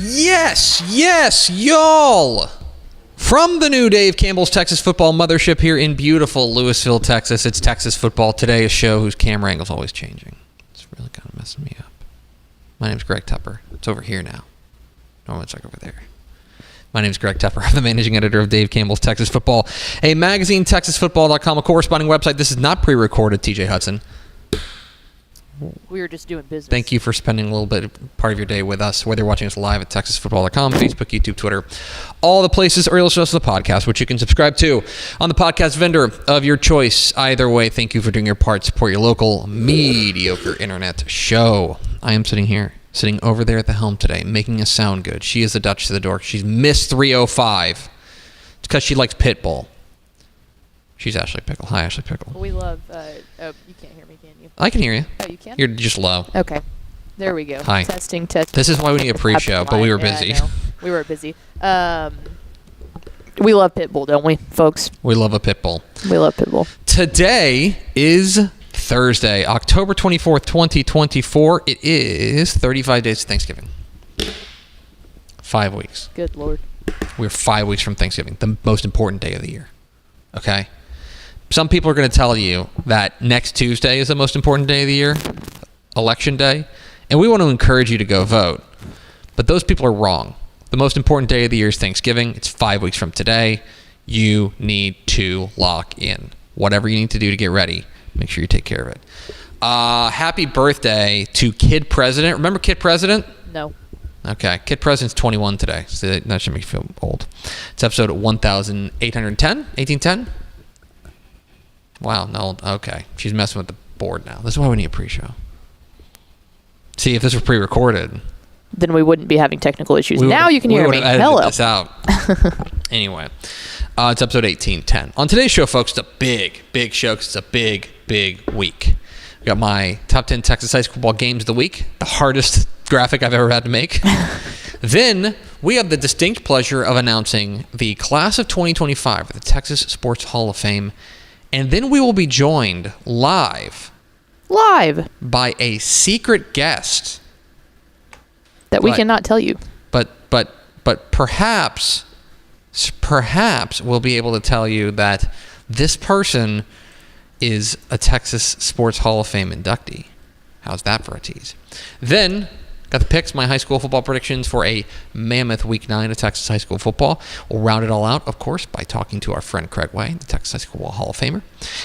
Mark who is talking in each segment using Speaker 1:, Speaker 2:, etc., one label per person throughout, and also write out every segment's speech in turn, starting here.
Speaker 1: Yes, y'all. From the new Dave Campbell's Texas Football Mothership here in beautiful Lewisville, Texas, it's Texas Football Today, a show whose camera angle's always changing. It's really kind of messing me up. My name's Greg Tupper. It's over here now. Normally it's like over there. My name's Greg Tupper. I'm the managing editor of Dave Campbell's Texas Football, a magazine, TexasFootball.com, a corresponding website. This is not pre-recorded, TJ Hudson.
Speaker 2: We were just doing business.
Speaker 1: Thank you for spending a little bit part of your day with us, whether you're watching us live at TexasFootball.com, Facebook, YouTube, Twitter, all the places, or you'll listen to the podcast, which you can subscribe to on the podcast vendor of your choice. Either way, thank you for doing your part to support your local mediocre internet show. I am sitting over there at the helm today, making us sound good. She is the Dutch to the Dork. She's Miss 305. It's because she likes Pitbull. She's Ashley Pickle. Hi, Ashley Pickle.
Speaker 2: We love... you can't hear me, can you?
Speaker 1: I can hear you.
Speaker 2: Oh, you can?
Speaker 1: You're just low.
Speaker 2: Okay. There we go.
Speaker 1: Hi.
Speaker 2: Testing.
Speaker 1: This is why we need a pre-show, but we were busy.
Speaker 2: Yeah, we were busy. We love Pitbull, don't we, folks?
Speaker 1: We love a Pitbull.
Speaker 2: We love Pitbull.
Speaker 1: Today is Thursday, October 24th, 2024. It is 35 days to Thanksgiving. 5 weeks.
Speaker 2: Good Lord.
Speaker 1: We're 5 weeks from Thanksgiving, the most important day of the year. Okay? Some people are going to tell you that next Tuesday is the most important day of the year, Election Day, and we want to encourage you to go vote. But those people are wrong. The most important day of the year is Thanksgiving. It's 5 weeks from today. You need to lock in. Whatever you need to do to get ready, make sure you take care of it. Happy birthday to Kid President. Remember Kid President?
Speaker 2: No.
Speaker 1: Okay. Kid President's 21 today, so that should make you feel old. It's episode 1810? 1810? Wow, no, okay. She's messing with the board now. This is why we need a pre-show. See, if this were pre-recorded...
Speaker 2: Then we wouldn't be having technical issues. Now you can hear me. Hello.
Speaker 1: This out. Anyway, it's episode 1810. On today's show, folks, it's a big show because it's a big week. We got my top 10 Texas high school football games of the week, the hardest graphic I've ever had to make. Then we have the distinct pleasure of announcing the class of 2025 for the Texas Sports Hall of Fame. And then we will be joined live by a secret guest
Speaker 2: that we cannot tell you.
Speaker 1: But perhaps we'll be able to tell you that this person is a Texas Sports Hall of Fame inductee. How's that for a tease? Then got the picks, my high school football predictions for a mammoth Week 9 of Texas high school football. We'll round it all out, of course, by talking to our friend Craig Way, the Texas High School Football Hall of Famer.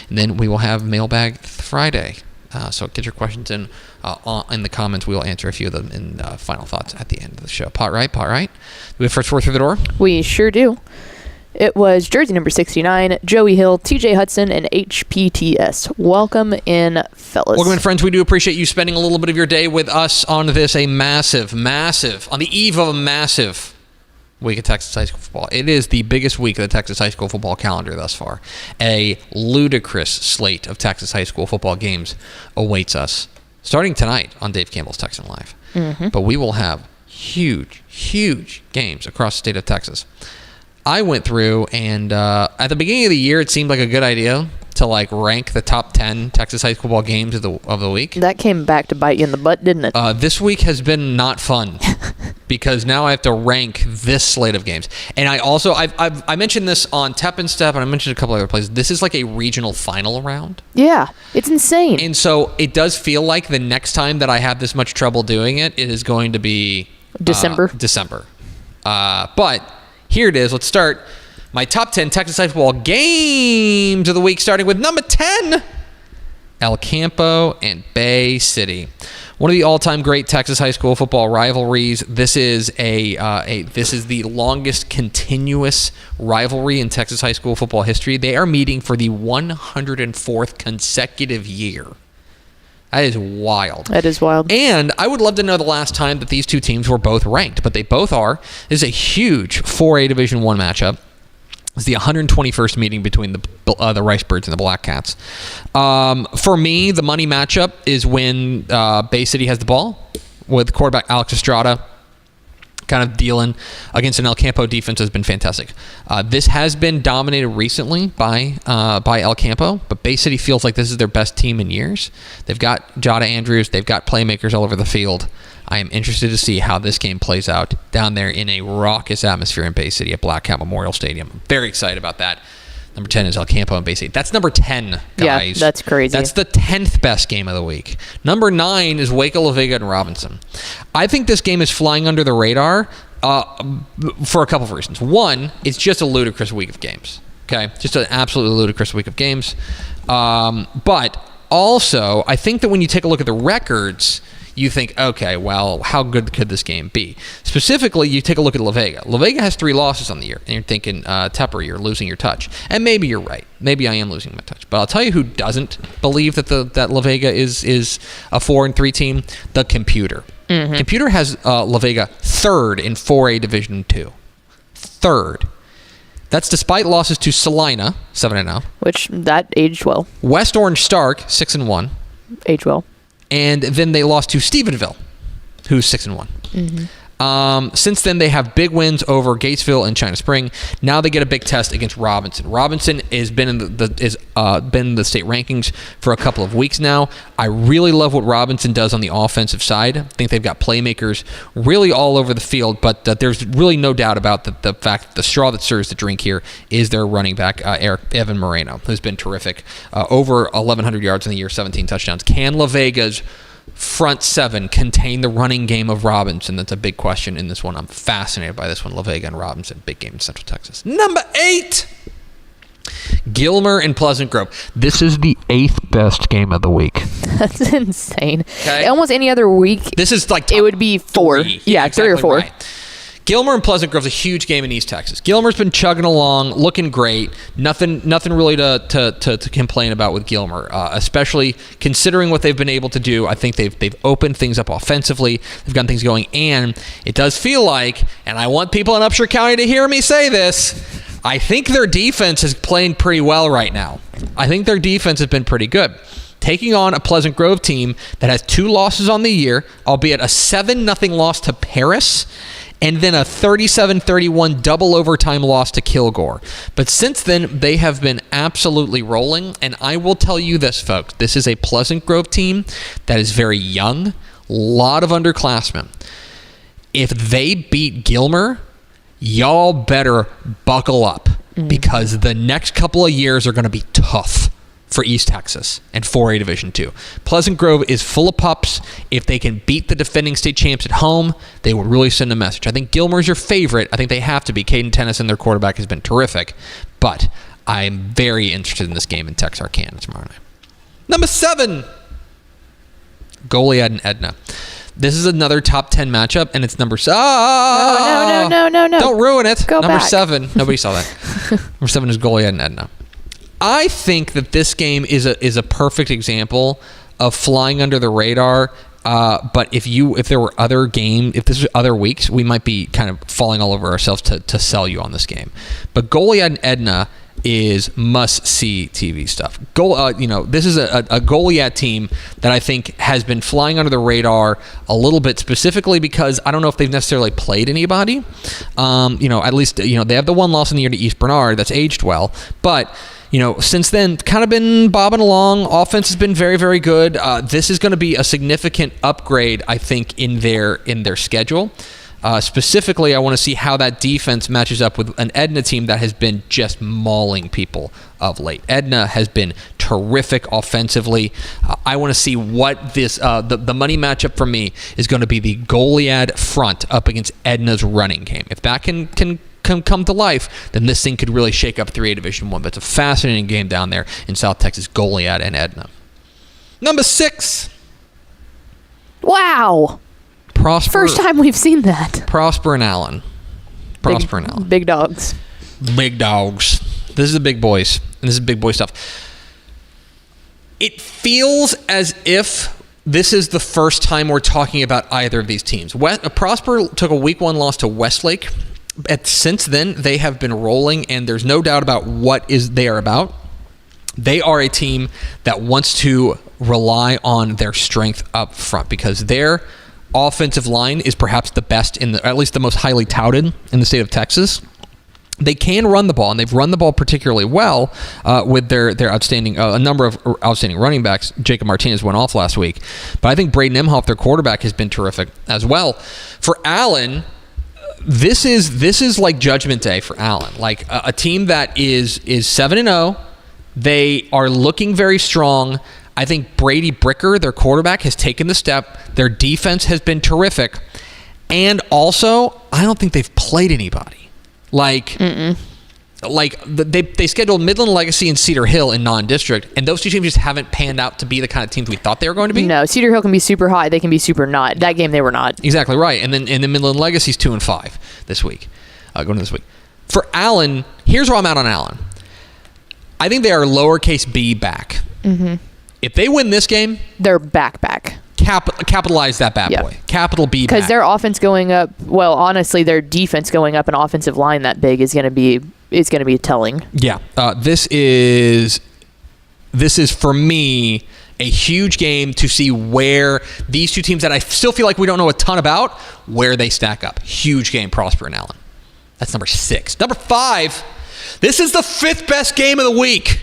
Speaker 1: And then we will have Mailbag Friday. So get your questions in the comments. We'll answer a few of them in final thoughts at the end of the show. Pot right? Do we have first four through the door?
Speaker 2: We sure do. It was jersey number 69, Joey Hill, TJ Hudson, and HPTS. Welcome in, fellas.
Speaker 1: Welcome in, friends. We do appreciate you spending a little bit of your day with us on this, on the eve of a massive week of Texas high school football. It is the biggest week of the Texas high school football calendar thus far. A ludicrous slate of Texas high school football games awaits us, starting tonight on Dave Campbell's Texan Live. Mm-hmm. But we will have huge games across the state of Texas. I went through and at the beginning of the year, it seemed like a good idea to rank the top 10 Texas high school football games of the week.
Speaker 2: That came back to bite you in the butt, didn't it?
Speaker 1: This week has been not fun because now I have to rank this slate of games. And I mentioned this on Tep and Step, and I mentioned a couple other places. This is like a regional final round.
Speaker 2: Yeah, it's insane.
Speaker 1: And so it does feel like the next time that I have this much trouble doing it, it is going to be
Speaker 2: December.
Speaker 1: But here it is. Let's start my top 10 Texas high school football games of the week, starting with number 10, El Campo and Bay City. One of the all-time great Texas high school football rivalries. This is this is the longest continuous rivalry in Texas high school football history. They are meeting for the 104th consecutive year. That is wild.
Speaker 2: That is wild.
Speaker 1: And I would love to know the last time that these two teams were both ranked, but they both are. This is a huge 4A Division I matchup. It's the 121st meeting between the Rice Birds and the Black Cats. For me, the money matchup is when Bay City has the ball with quarterback Alex Estrada kind of dealing against an El Campo defense has been fantastic. This has been dominated recently by El Campo, but Bay City feels like this is their best team in years. They've got Jada Andrews. They've got playmakers all over the field. I am interested to see how this game plays out down there in a raucous atmosphere in Bay City at Black Cat Memorial Stadium. I'm very excited about that. Number 10 is El Campo and Bay City. That's number 10, guys.
Speaker 2: Yeah, that's crazy.
Speaker 1: That's the 10th best game of the week. Number 9 is Waco, La Vega, and Robinson. I think this game is flying under the radar for a couple of reasons. One, it's just a ludicrous week of games. Okay? Just an absolutely ludicrous week of games. But also, I think that when you take a look at the records, you think, okay, well, how good could this game be? Specifically, you take a look at La Vega. La Vega has 3 losses on the year, and you're thinking, Tepper, you're losing your touch. And maybe you're right. Maybe I am losing my touch. But I'll tell you who doesn't believe that La Vega is a 4-3 team: the computer. Mm-hmm. Computer has La Vega 3rd in 4A Division 2. 3rd. That's despite losses to Salina, 7-0.
Speaker 2: Which, that aged well.
Speaker 1: West Orange Stark, 6-1.
Speaker 2: Aged well.
Speaker 1: And then they lost to Stephenville, who's 6-1. Mm-hmm. Since then, they have big wins over Gatesville and China Spring. Now they get a big test against Robinson. Robinson has been in the state rankings for a couple of weeks now. I really love what Robinson does on the offensive side. I think they've got playmakers really all over the field, but there's really no doubt about the fact that the straw that stirs the drink here is their running back, Evan Moreno, who's been terrific. Over 1,100 yards in the year, 17 touchdowns. Can La Vega's front 7 contain the running game of Robinson? That's a big question in this one. I'm fascinated by this one. La Vega and Robinson, big game in Central Texas. Number 8, Gilmer and Pleasant Grove. This is the 8th best game of the week.
Speaker 2: That's insane.
Speaker 1: Okay.
Speaker 2: Almost any other week,
Speaker 1: this is like
Speaker 2: it would be 4.
Speaker 1: 3.
Speaker 2: Yeah,
Speaker 1: exactly
Speaker 2: 3 or 4.
Speaker 1: Right. Gilmer and Pleasant Grove's a huge game in East Texas. Gilmer's been chugging along, looking great. Nothing really to complain about with Gilmer, especially considering what they've been able to do. I think they've opened things up offensively. They've gotten things going, and it does feel like, and I want people in Upshur County to hear me say this, I think their defense is playing pretty well right now. I think their defense has been pretty good. Taking on a Pleasant Grove team that has 2 losses on the year, albeit a 7-0 loss to Paris, and then a 37-31 double overtime loss to Kilgore. But since then, they have been absolutely rolling, and I will tell you this, folks. This is a Pleasant Grove team that is very young, a lot of underclassmen. If they beat Gilmer, y'all better buckle up, because the next couple of years are going to be tough for East Texas and 4A Division 2. Pleasant Grove is full of pups. If they can beat the defending state champs at home, they would really send a message. I think Gilmer's your favorite. I think they have to be. Caden Tennyson, their quarterback, has been terrific. But I'm very interested in this game in Texarkana tomorrow night. Number 7, Goliad and Edna. This is another top 10 matchup, and it's number 7.
Speaker 2: No.
Speaker 1: Don't ruin it.
Speaker 2: Go
Speaker 1: number
Speaker 2: back.
Speaker 1: 7. Nobody saw that. Number 7 is Goliad and Edna. I think that this game is a perfect example of flying under the radar. But if there were if this was other weeks, we might be kind of falling all over ourselves to sell you on this game. But Goliad and Edna is must-see TV stuff. This is a Goliad team that I think has been flying under the radar a little bit, specifically because I don't know if they've necessarily played anybody. At least they have the 1 loss in the year to East Bernard that's aged well, but since then, kind of been bobbing along. Offense has been very, very good. This is going to be a significant upgrade, I think, in their schedule. Specifically, I want to see how that defense matches up with an Edna team that has been just mauling people of late. Edna has been terrific offensively. I want to see what this the money matchup for me is going to be the Goliad front up against Edna's running game. If that can come to life, then this thing could really shake up 3A Division 1. But it's a fascinating game down there in South Texas, Goliad and Edna. Number 6.
Speaker 2: Wow.
Speaker 1: Prosper.
Speaker 2: First time we've seen that.
Speaker 1: Prosper and Allen.
Speaker 2: Big dogs.
Speaker 1: Big dogs. This is the big boys. And this is big boy stuff. It feels as if this is the first time we're talking about either of these teams. Prosper took a week 1 loss to Westlake. Since then, they have been rolling, and there's no doubt about what they are about. They are a team that wants to rely on their strength up front because their offensive line is perhaps the best at least the most highly touted in the state of Texas. They can run the ball, and they've run the ball particularly well with their outstanding a number of outstanding running backs. Jacob Martinez went off last week, but I think Braden Imhoff, their quarterback, has been terrific as well. For Allen, this is like Judgment Day for Allen, like a team that is 7-0. They are looking very strong. I think Brady Bricker, their quarterback, has taken the step. Their defense has been terrific, and also I don't think they've played anybody. They scheduled Midland Legacy and Cedar Hill in non-district, and those two teams just haven't panned out to be the kind of teams we thought they were going to be.
Speaker 2: No, Cedar Hill can be super high. They can be super not. That game they were not.
Speaker 1: Exactly right. And then Midland Legacy's 2-5 this week. Going to this week. For Allen, here's where I'm at on Allen. I think they are lowercase b back. Mm-hmm. If they win this game,
Speaker 2: they're back.
Speaker 1: Capitalize that bad boy. Capital B back.
Speaker 2: Because their offense going up, well, honestly, their defense going up an offensive line that big is going to be telling.
Speaker 1: Yeah. This is for me a huge game to see where these two teams that I still feel like we don't know a ton about, where they stack up. Huge game, Prosper and Allen. That's number 6. Number 5, this is the 5th best game of the week.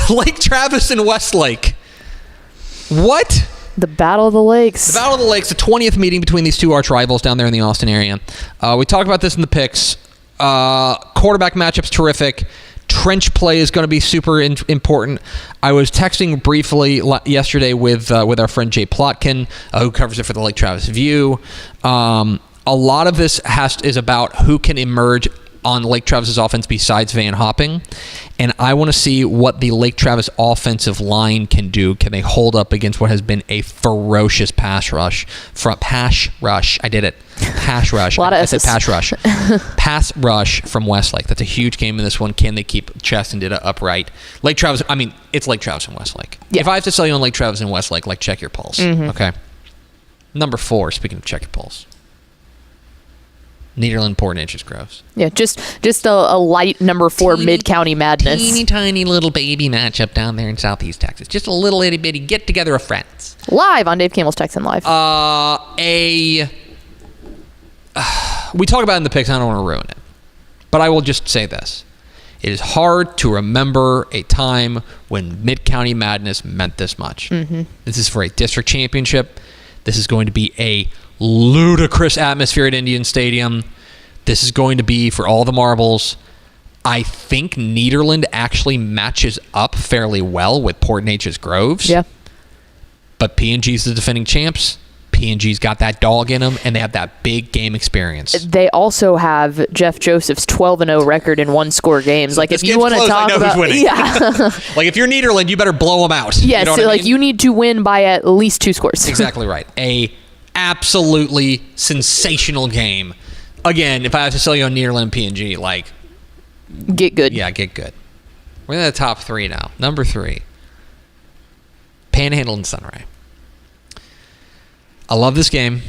Speaker 1: Lake Travis and Westlake. What?
Speaker 2: The Battle of the Lakes.
Speaker 1: The Battle of the Lakes, the 20th meeting between these two arch rivals down there in the Austin area. We talked about this in the picks. Quarterback matchup's terrific. Trench play is going to be super important. I was texting briefly yesterday with our friend Jay Plotkin, who covers it for the Lake Travis View. A lot of this is about who can emerge on Lake Travis's offense besides Van Hopping, and I want to see what the Lake Travis offensive line can do. Can they hold up against what has been a ferocious pass rush? I did it. Pass rush.
Speaker 2: A lot of
Speaker 1: I said pass rush. Pass rush from Westlake. That's a huge game in this one. Can they keep Chest and Dida upright? Lake Travis. I mean, it's Lake Travis and Westlake. Yeah. If I have to sell you on Lake Travis and Westlake, like, check your pulse. Mm-hmm. Okay. Number 4. Speaking of check your pulse. Nederland, Port Neches-Groves.
Speaker 2: Yeah, just a light number 4 mid-county madness.
Speaker 1: Teeny tiny little baby matchup down there in Southeast Texas. Just a little itty bitty get together of friends.
Speaker 2: Live on Dave Campbell's Texan Live.
Speaker 1: We talk about it in the picks. I don't want to ruin it, but I will just say this: it is hard to remember a time when mid-county madness meant this much. Mm-hmm. This is for a district championship. This is going to be a ludicrous atmosphere at Indian Stadium. This is going to be for all the marbles. I think Nederland actually matches up fairly well with Port Neches-Groves.
Speaker 2: Yeah.
Speaker 1: But P&G's the defending champs. P&G's got that dog in them, and they have that big game experience.
Speaker 2: They also have Jeff Joseph's 12-0 record in one-score games. Like, if you want to talk about,
Speaker 1: yeah, like if you're Nederland, you better blow them out.
Speaker 2: Yes,
Speaker 1: you know
Speaker 2: so like you need to win by at least 2 scores.
Speaker 1: Exactly right. A absolutely sensational game. Again, if I have to sell you on Nederland P&G, like,
Speaker 2: get good.
Speaker 1: Yeah, get good. We're in the top 3 now. Number 3, Panhandle and Sunray. I love this game.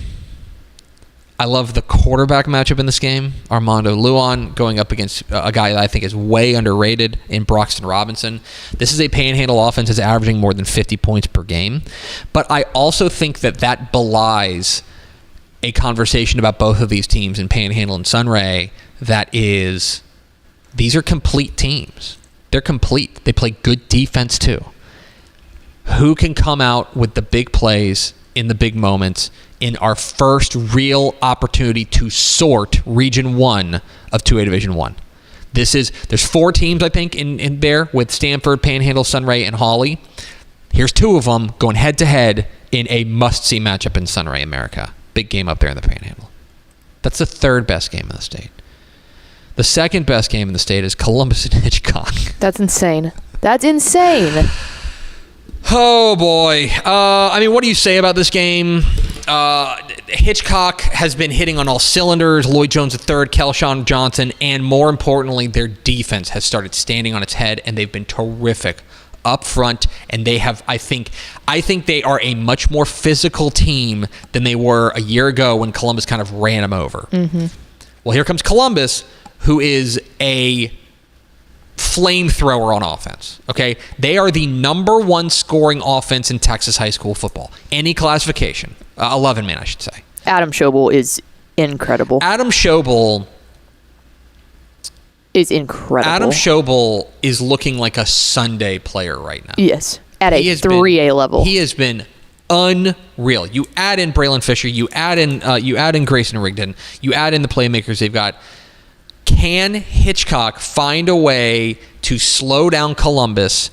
Speaker 1: I love the quarterback matchup in this game. Armando Luan going up against a guy that I think is way underrated in Broxton Robinson. This is a Panhandle offense that's averaging more than 50 points per game. But I also think that belies a conversation about both of these teams in Panhandle and Sunray that is, these are complete teams. They're complete. They play good defense too. Who can come out with the big plays in the big moments in our first real opportunity to sort Region 1 of 2A Division 1. There's 4 teams, I think, in there with Stanford, Panhandle, Sunray, and Hawley. Here's 2 of them going head-to-head in a must-see matchup in Sunray, America. Big game up there in the Panhandle. That's the 3rd best game in the state. The 2nd best game in the state is Columbus and Hitchcock.
Speaker 2: That's insane. That's insane.
Speaker 1: Oh, boy. I mean, what do you say about this game? Hitchcock has been hitting on all cylinders. Lloyd Jones III, Kelshawn Johnson, and more importantly, their defense has started standing on its head, and they've been terrific up front. And they have, I think they are a much more physical team than they were a year ago when Columbus kind of ran them over. Mm-hmm. Well, here comes Columbus, who is a flamethrower on offense. Okay, they are the number 1 scoring offense in Texas high school football. Any classification, 11 man, I should say.
Speaker 2: Adam Schobel is incredible.
Speaker 1: Adam Schobel
Speaker 2: is incredible.
Speaker 1: Adam Schobel is looking like a Sunday player right now.
Speaker 2: Yes, at a 3A level.
Speaker 1: He has been unreal. You add in Braylon Fisher, you add in Grayson Rigdon, you add in the playmakers they've got. Can Hitchcock find a way to slow down Columbus?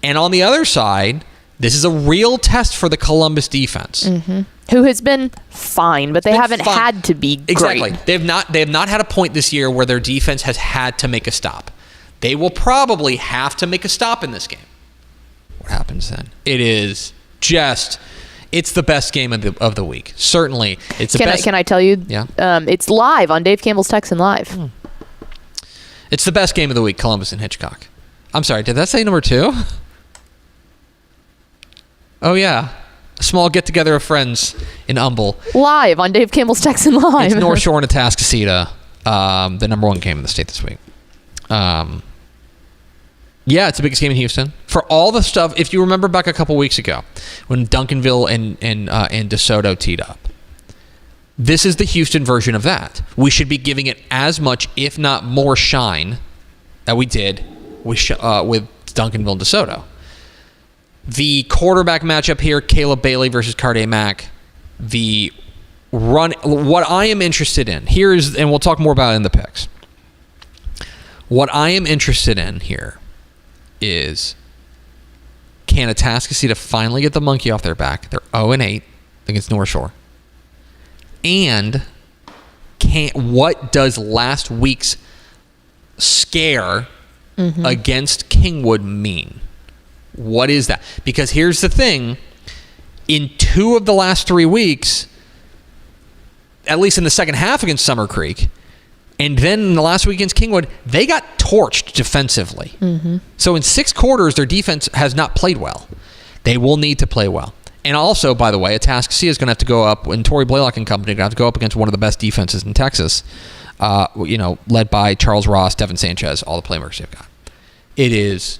Speaker 1: And on the other side, this is a real test for the Columbus defense.
Speaker 2: Mm-hmm. Who has been fine, but they haven't had to be great.
Speaker 1: Exactly. They have not had a point this year where their defense has had to make a stop. They will probably have to make a stop in this game. What happens then? It's the best game of the week. Certainly, it's the best.
Speaker 2: Can I tell you?
Speaker 1: Yeah.
Speaker 2: It's live on Dave Campbell's Texan Live.
Speaker 1: It's the best game of the week, Columbus and Hitchcock. I'm sorry, did that say number 2? Oh, yeah. A small get-together of friends in Humble.
Speaker 2: Live on Dave Campbell's Texan Live.
Speaker 1: It's North Shore and Atascocita, the number 1 game in the state this week. Yeah, it's the biggest game in Houston. For all the stuff, if you remember back a couple weeks ago, when Duncanville and DeSoto teed up, this is the Houston version of that. We should be giving it as much, if not more, shine that we did with Duncanville and DeSoto. The quarterback matchup here, Caleb Bailey versus Carday Mack. The run. What I am interested in here is, and we'll talk more about it in the picks. What I am interested in here is, can Atascocita finally get the monkey off their back? They're 0-8 against North Shore. And what does last week's scare against Kingwood mean? What is that? Because here's the thing. In 2 of the last 3 weeks, at least in the second half against Summer Creek, and then in the last week against Kingwood, they got torched defensively. Mm-hmm. So in 6 quarters, their defense has not played well. They will need to play well. And also, by the way, Atascocita is going to have to go up, and Torrey Blaylock and company are going to have to go up against one of the best defenses in Texas, led by Charles Ross, Devin Sanchez, all the playmakers they've got. It is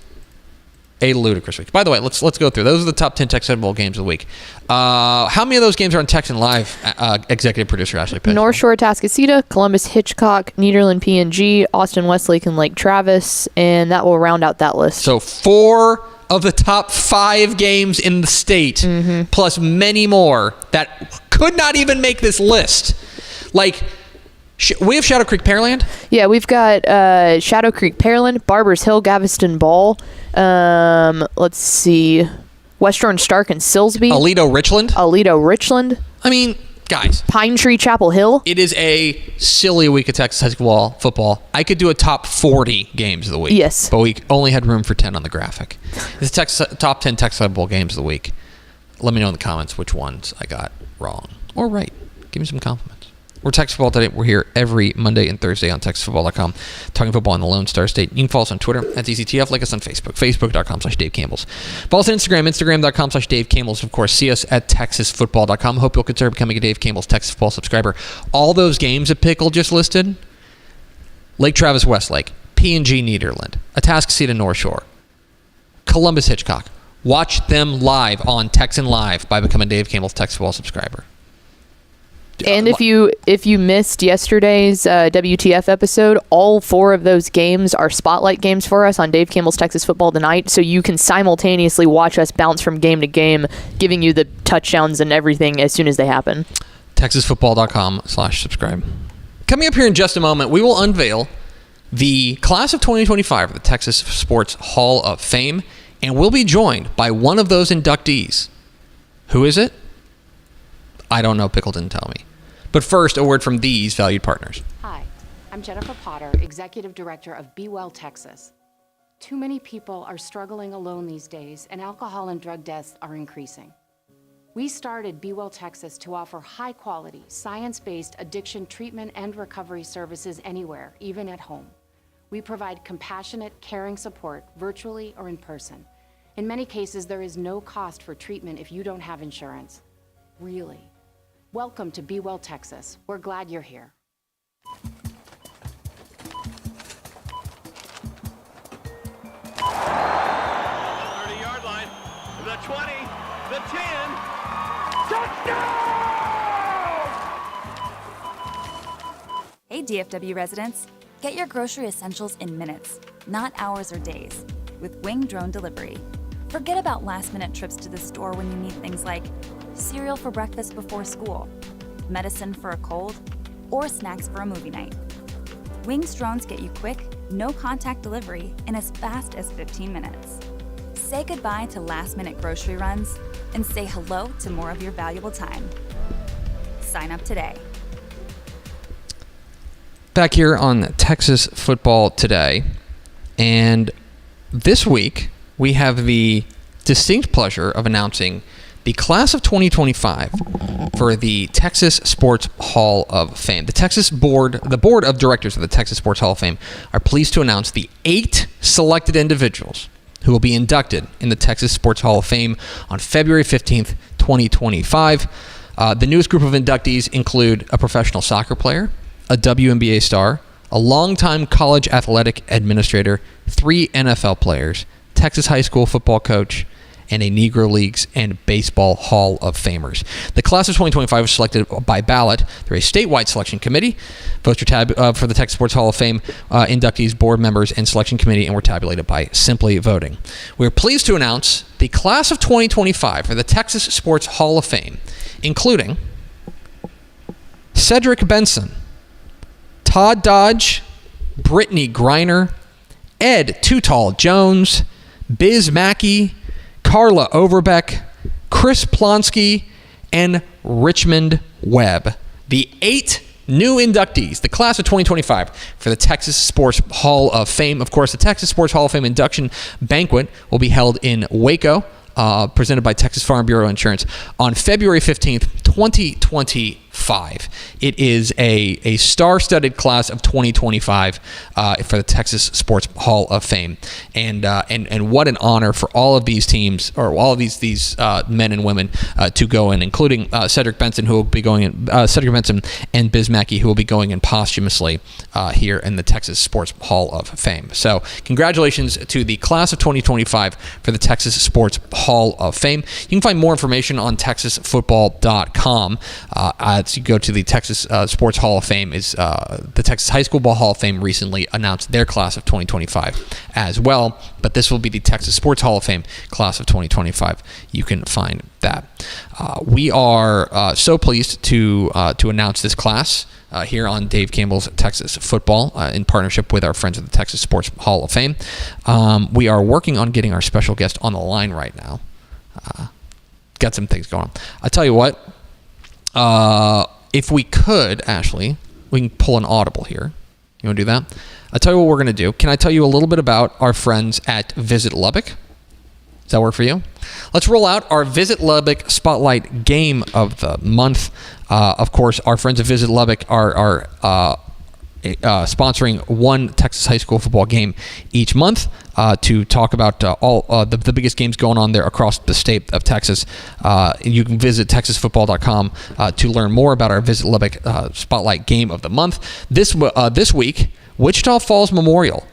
Speaker 1: a ludicrous week. By the way, let's go through. Those are the top 10 Texan Bowl games of the week. How many of those games are on Texan Live? Executive producer Ashley Pitch.
Speaker 2: North Shore Atascocita, Columbus Hitchcock, Nederland PNG, Austin Westlake, and Lake Travis, and that will round out that list.
Speaker 1: So 4 of the top 5 games in the state, plus many more that could not even make this list. Like, we have Shadow Creek Pearland?
Speaker 2: Yeah, we've got Shadow Creek Pearland, Barbers Hill, Galveston Ball. Let's see. West Orange Stark and Silsby.
Speaker 1: Aledo Richland. I mean, guys.
Speaker 2: Pine Tree Chapel Hill.
Speaker 1: It is a silly week of Texas high school football. I could do a top 40 games of the week.
Speaker 2: Yes.
Speaker 1: But we only had room for 10 on the graphic. It's top 10 Texas Bowl games of the week. Let me know in the comments which ones I got wrong or right. Give me some compliments. We're Texas Football Today. We're here every Monday and Thursday on TexasFootball.com, talking football in the Lone Star State. You can follow us on Twitter at DCTF. Like us on Facebook, Facebook.com/Dave Campbells. Follow us on Instagram, Instagram.com/Dave Campbells. Of course, see us at TexasFootball.com. Hope you'll consider becoming a Dave Campbell's Texas Football subscriber. All those games that Pickle just listed, Lake Travis Westlake, P&G Nederland, Atascocita North Shore, Columbus Hitchcock. Watch them live on Texan Live by becoming Dave Campbell's Texas Football subscriber.
Speaker 2: And if you missed yesterday's WTF episode, all 4 of those games are spotlight games for us on Dave Campbell's Texas Football Tonight, so you can simultaneously watch us bounce from game to game, giving you the touchdowns and everything as soon as they happen. TexasFootball.com/subscribe. Coming up here in just a moment, we will unveil the class of 2025 of the Texas Sports Hall of Fame, and we'll be joined by one of those inductees. Who is it? I don't know. Pickle didn't tell me. But first, a word from these valued partners.
Speaker 3: Hi, I'm Jennifer Potter, Executive Director of Be Well Texas. Too many people are struggling alone these days, and alcohol and drug deaths are increasing. We started Be Well Texas to offer high-quality, science-based addiction treatment and recovery services anywhere, even at home. We provide compassionate, caring support virtually or in person. In many cases, there is no cost for treatment if you don't have insurance. Really. Welcome to Be Well Texas. We're glad you're here.
Speaker 4: 30-yard line, the 20, the 10, touchdown!
Speaker 5: Hey DFW residents, Get your grocery essentials in minutes, not hours or days, with Wing Drone Delivery. Forget about last-minute trips to the store when you need things like cereal for breakfast before school, medicine for a cold, or snacks for a movie night. Wing's drones get you quick, no-contact delivery in as fast as 15 minutes. Say goodbye to last-minute grocery runs and say hello to more of your valuable time. Sign up today.
Speaker 2: Back here on Texas Football Today, and this week we have the distinct pleasure of announcing the class of 2025 for the Texas Sports Hall of Fame. The board of directors of the Texas Sports Hall of Fame are pleased to announce the 8 selected individuals who will be inducted in the Texas Sports Hall of Fame on February 15th, 2025. The newest group of inductees include a professional soccer player, a WNBA star, a longtime college athletic administrator, 3 NFL players, Texas high school football coach, and a Negro Leagues and Baseball Hall of Famers. The class of 2025 was selected by ballot through a statewide selection committee. Votes are for the Texas Sports Hall of Fame inductees, board members, and selection committee, and were tabulated by simply voting. We are pleased to announce the class of 2025 for the Texas Sports Hall of Fame, including Cedric Benson, Todd Dodge, Brittany Griner, Ed Too Tall Jones, Biz Mackey, Carla Overbeck, Chris Plonsky, and Richmond Webb. The 8 new inductees, the class of 2025 for the Texas Sports Hall of Fame. Of course, the Texas Sports Hall of Fame induction banquet will be held in Waco, presented by Texas Farm Bureau Insurance on February 15th, 2025. It is a star-studded class of 2025 for the Texas Sports Hall of Fame, and what an honor for all of these teams, or all of these men and women to go in, including Cedric Benson, who will be going in, Cedric Benson and Biz Mackey, who will be going in posthumously here in the Texas Sports Hall of Fame. So, congratulations to the class of 2025 for the Texas Sports Hall of Fame. You can find more information on TexasFootball.com. As you go to the Texas Sports Hall of Fame, is the Texas High School Ball Hall of Fame recently announced their class of 2025 as well, but this will be the Texas Sports Hall of Fame class of 2025. You can find that. We are so pleased to announce this class here on Dave Campbell's Texas Football in partnership with our friends at the Texas Sports Hall of Fame. We are working on getting our special guest on the line right now. Got some things going on. I tell you what, if we could, Ashley, we can pull an audible here. You want to do that? I'll tell you what we're going to do. Can I tell you a little bit about our friends at Visit Lubbock? Does that work for you? Let's roll out our Visit Lubbock Spotlight Game of the Month. Of course, our friends at Visit Lubbock are sponsoring one Texas high school football game each month to talk about all the biggest games going on there across the state of Texas. You can visit TexasFootball.com to learn more about our Visit Lubbock Spotlight Game of the Month. This week, Wichita Falls Memorial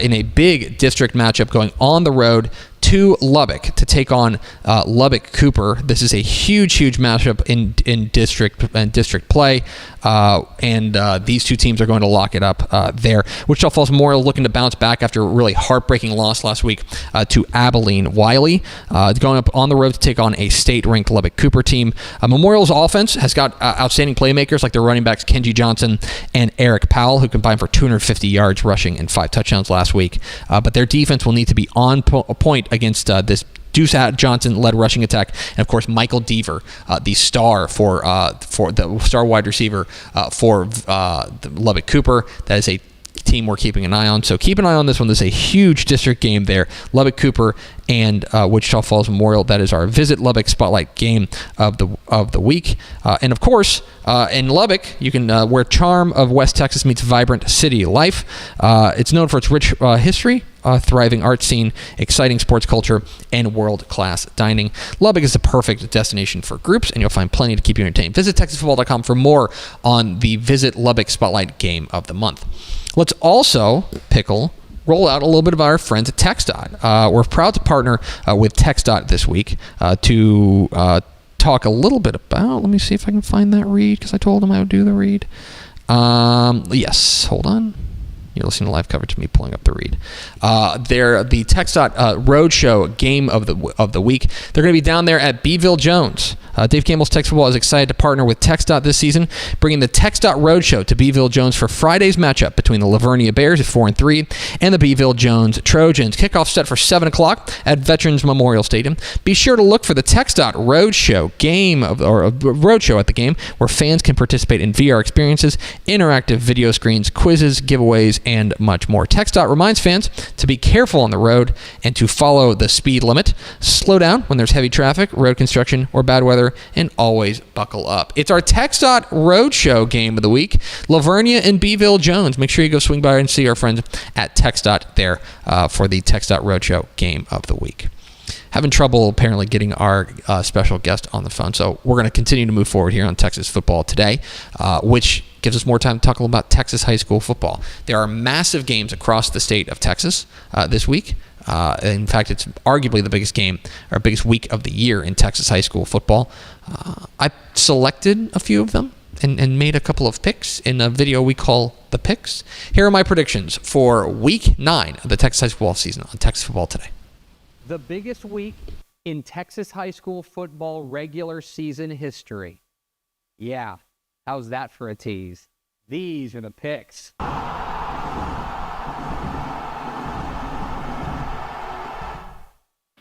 Speaker 2: in a big district matchup going on the road to Lubbock to take on Lubbock Cooper. This is a huge matchup in district play, and these two teams are going to lock it up there. Wichita Falls Memorial looking to bounce back after a really heartbreaking loss last week to Abilene Wiley, going up on the road to take on a state-ranked Lubbock Cooper team. Memorial's offense has got outstanding playmakers like their running backs Kenji Johnson and Eric Powell, who combined for 250 yards rushing and 5 touchdowns last week. But their defense will need to be on point against this Deuce Johnson-led rushing attack, and of course Michael Deaver, the star for the star wide receiver for the Lubbock Cooper. That is a team we're keeping an eye on. So keep an eye on this one. This is a huge district game there. Lubbock Cooper and Wichita Falls Memorial. That is our Visit Lubbock Spotlight Game of the week. And of course, in Lubbock, you can where charm of West Texas meets vibrant city life. It's known for its rich history, thriving art scene, exciting sports culture, and world-class dining. Lubbock is the perfect destination for groups, and you'll find plenty to keep you entertained. Visit TexasFootball.com for more on the Visit Lubbock Spotlight Game of the Month. Let's also roll out a little bit of our friends at TxDOT. We're proud to partner with TxDOT this week to talk a little bit about, let me see if I can find that read, because I told them I would do the read. Yes, hold on. You're listening to live coverage of me pulling up the read. They're the TxDOT Roadshow game of the week. They're going to be down there at Beeville Jones. Dave Campbell's Texas Football is excited to partner with TxDOT this season, bringing the TxDOT Roadshow to Beeville Jones for Friday's matchup between the Livonia Bears at 4-3 and the Beeville Jones Trojans. Kickoff set for 7 o'clock at Veterans Memorial Stadium. Be sure to look for the TxDOT Roadshow Roadshow at the game, where fans can participate in VR experiences, interactive video screens, quizzes, giveaways, and much more. TxDOT reminds fans to be careful on the road and to follow the speed limit. Slow down when there's heavy traffic, road construction, or bad weather, and always buckle up. It's our TxDOT Roadshow game of the week. Livonia and Beeville Jones. Make sure you go swing by and see our friends at TxDOT there for the TxDOT Roadshow game of the week. Having trouble apparently getting our special guest on the phone, so we're going to continue to move forward here on Texas football today, which gives us more time to talk a little about Texas high school football. There are massive games across the state of Texas this week. In fact, it's arguably the biggest game or biggest week of the year in Texas high school football. I selected a few of them and made a couple of picks in a video we call The Picks. Here are my predictions for Week 9 of the Texas high school football season on Texas Football Today.
Speaker 6: The biggest week in Texas high school football regular season history. Yeah, how's that for a tease? These are the picks.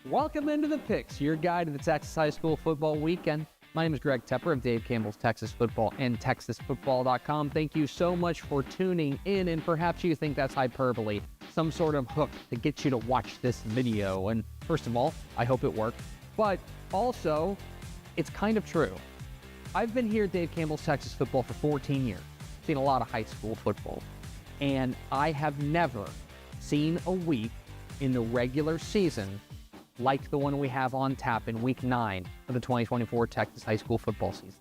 Speaker 6: Welcome into the picks, your guide to the Texas high school football weekend. My name is Greg Tepper of Dave Campbell's Texas Football and TexasFootball.com. Thank you so much for tuning in, and perhaps you think that's hyperbole, some sort of hook to get you to watch this video. And first of all, I hope it worked, but also, it's kind of true. I've been here at Dave Campbell's Texas Football for 14 years, seen a lot of high school football, and I have never seen a week in the regular season like the one we have on tap in Week 9 of the 2024 Texas high school football season.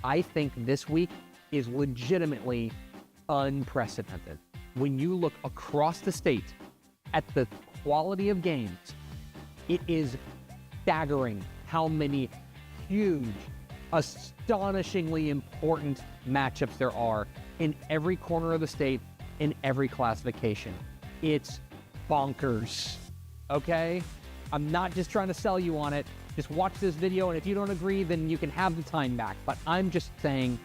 Speaker 6: I think this week is legitimately unprecedented. When you look across the state at the quality of games, it is staggering how many huge, astonishingly important matchups there are in every corner of the state, in every classification. It's bonkers, okay? I'm not just trying to sell you on it. Just watch this video, and if you don't agree, then you can have the time back. But I'm just saying,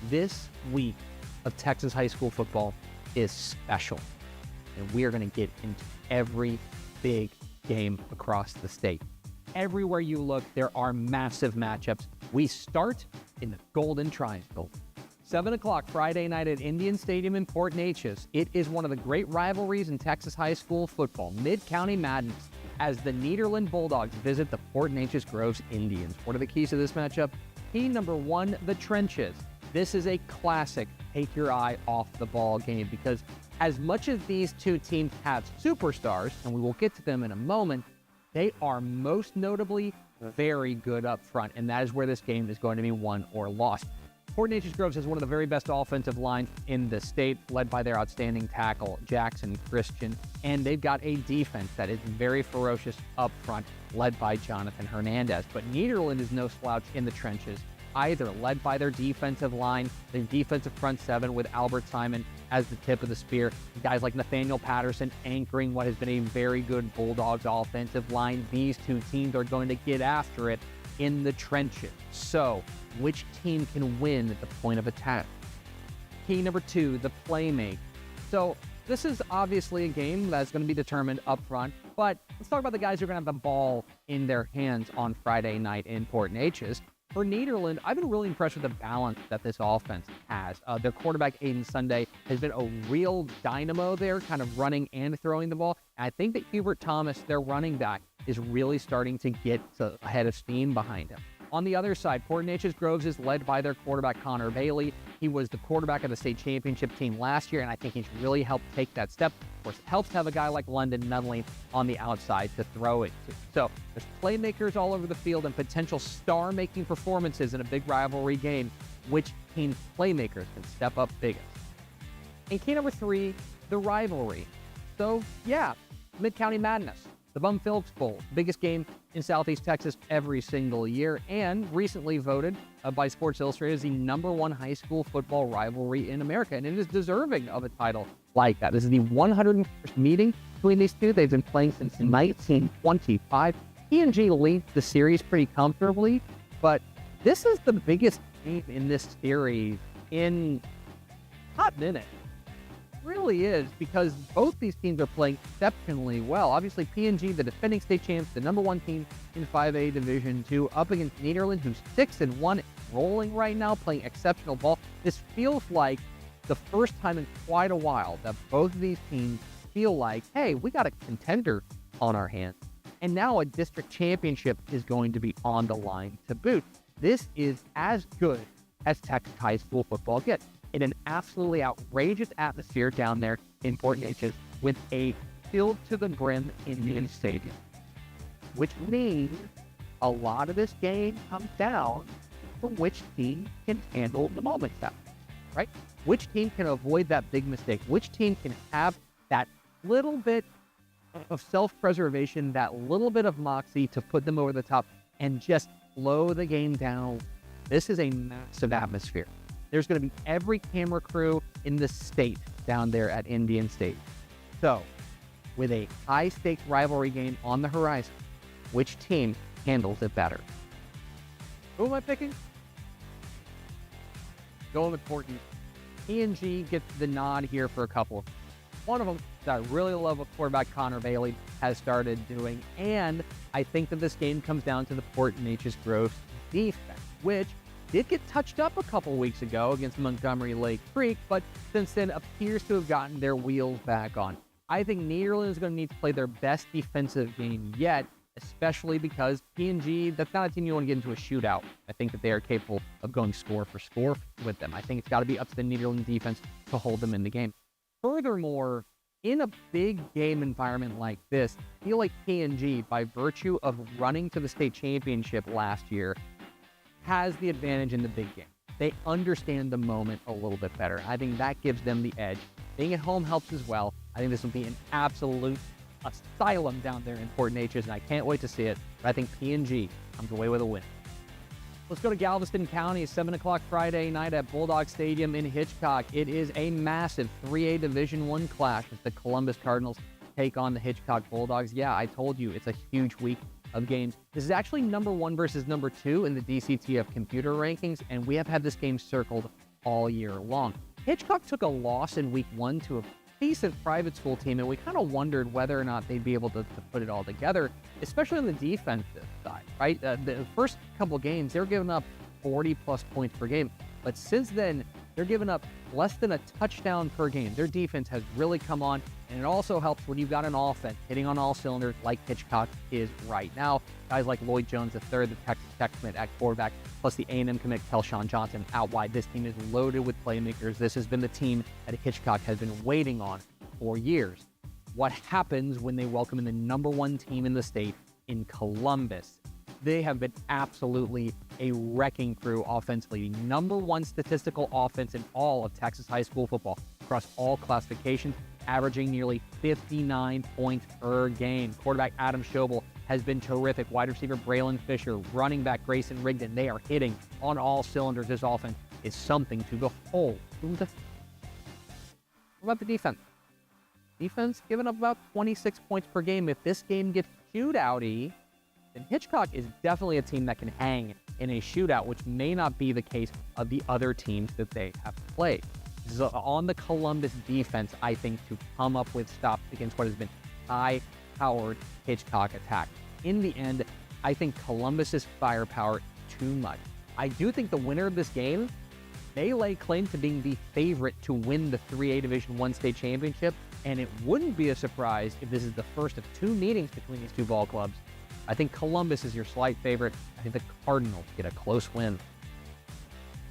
Speaker 6: this week of Texas high school football is special. And we are going to get into every big game across the state. Everywhere you look, there are massive matchups. We start in the Golden Triangle. 7 o'clock Friday night at Indian Stadium in Port Neches. It is one of the great rivalries in Texas high school football, Mid-County Madness, as the Nederland Bulldogs visit the Port Neches-Groves Indians. What are the keys to this matchup? Key number 1, the trenches. This is a classic take your eye off the ball game, because as much as these two teams have superstars, and we will get to them in a moment, they are most notably very good up front, and that is where this game is going to be won or lost. Port Neches-Groves has one of the very best offensive lines in the state, led by their outstanding tackle, Jackson Christian, and they've got a defense that is very ferocious up front, led by Jonathan Hernandez. But Nederland is no slouch in the trenches either, led by their defensive line, their defensive front seven with Albert Simon as the tip of the spear, guys like Nathaniel Patterson anchoring what has been a very good Bulldogs offensive line. These two teams are going to get after it in the trenches. So, which team can win at the point of attack? Key number 2, the playmate. So, this is obviously a game that's going to be determined up front, but let's talk about the guys who are going to have the ball in their hands on Friday night in Port Neches. For Nederland, I've been really impressed with the balance that this offense has. Their quarterback, Aiden Sunday, has been a real dynamo there, kind of running and throwing the ball. And I think that Hubert Thomas, their running back, is really starting to get a head of steam behind him. On the other side, Port Neches-Groves is led by their quarterback, Connor Bailey. He was the quarterback of the state championship team last year, and I think he's really helped take that step. Of course, it helps to have a guy like London Nunley on the outside to throw it to. So there's playmakers all over the field and potential star-making performances in a big rivalry game. Which team's playmakers can step up biggest? And key number 3, the rivalry. So, yeah, Mid-County Madness. The Bum Phillips Bowl, biggest game in Southeast Texas every single year, and recently voted by Sports Illustrated as the #1 high school football rivalry in America, and it is deserving of a title like that. This is the 101st meeting between these two. They've been playing since 1925. P&G leads the series pretty comfortably, but this is the biggest game in this series in a hot minute. It really is, because both these teams are playing exceptionally well. Obviously, P&G, the defending state champs, the number one team in 5A Division II, up against Nederland, who's 6-1, rolling right now, playing exceptional ball. This feels like the first time in quite a while that both of these teams feel like, hey, we got a contender on our hands. And now a district championship is going to be on the line to boot. This is as good as Texas high school football gets, in an absolutely outrageous atmosphere down there in Fort Neches, with a filled to the brim Indian Stadium, which means a lot of this game comes down to which team can handle the moment now, right? Which team can avoid that big mistake? Which team can have that little bit of self-preservation, that little bit of moxie to put them over the top and just slow the game down? This is a massive atmosphere. There's going to be every camera crew in the state down there at Indian State. So, with a high-stakes rivalry game on the horizon, which team handles it better? Who am I picking? Going with Portland. P&G gets the nod here for a couple. One of them that I really love what quarterback Connor Bailey has started doing, and I think that this game comes down to the Port Neches-Groves defense, which did get touched up a couple weeks ago against Montgomery Lake Creek, but since then appears to have gotten their wheels back on. I think Nederland is going to need to play their best defensive game yet, especially because P&G, that's not a team you want to get into a shootout. I think that they are capable of going score for score with them. I think it's got to be up to the Nederland defense to hold them in the game. Furthermore, in a big game environment like this, I feel like P&G, by virtue of running to the state championship last year, has the advantage in the big game. They understand the moment a little bit better. I think that gives them the edge. Being at home helps as well. I think this will be an absolute asylum down there in Port Neches, and I can't wait to see it. But I think P&G comes away with a win. Let's go to Galveston County, 7 o'clock Friday night at Bulldog Stadium in Hitchcock. It is a massive 3A Division I clash as the Columbus Cardinals take on the Hitchcock Bulldogs. Yeah, I told you, it's a huge week of games. This is actually number 1 versus number 2 in the DCTF computer rankings, and we have had this game circled all year long. Hitchcock took a loss in week 1 to a decent private school team, and we kind of wondered whether or not they'd be able to put it all together, especially on the defensive side, right? The first couple of games, they were giving up 40-plus points per game, but since then, they're giving up less than a touchdown per game. Their defense has really come on, and it also helps when you've got an offense hitting on all cylinders like Hitchcock is right now. Guys like Lloyd Jones III, the Texas Tech commit at quarterback, plus the A&M commit Kelshawn Johnson out wide. This team is loaded with playmakers. This has been the team that Hitchcock has been waiting on for years. What happens when they welcome in the number 1 team in the state in Columbus? They have been absolutely a wrecking crew offensively. Number 1 statistical offense in all of Texas high school football across all classifications, averaging nearly 59 points per game. Quarterback Adam Schobel has been terrific. Wide receiver Braylon Fisher, running back Grayson Rigdon. They are hitting on all cylinders. This offense is something to behold. What about the defense? Defense giving up about 26 points per game. If this game gets shootout-y, then Hitchcock is definitely a team that can hang in a shootout, which may not be the case of the other teams that they have played. This is on the Columbus defense, I think, to come up with stops against what has been high-powered Hitchcock attack. In the end, I think Columbus's firepower is too much. I do think the winner of this game may lay claim to being the favorite to win the 3A Division I state championship, and it wouldn't be a surprise if this is the first of 2 meetings between these 2 ball clubs. I think Columbus is your slight favorite. I think the Cardinals get a close win.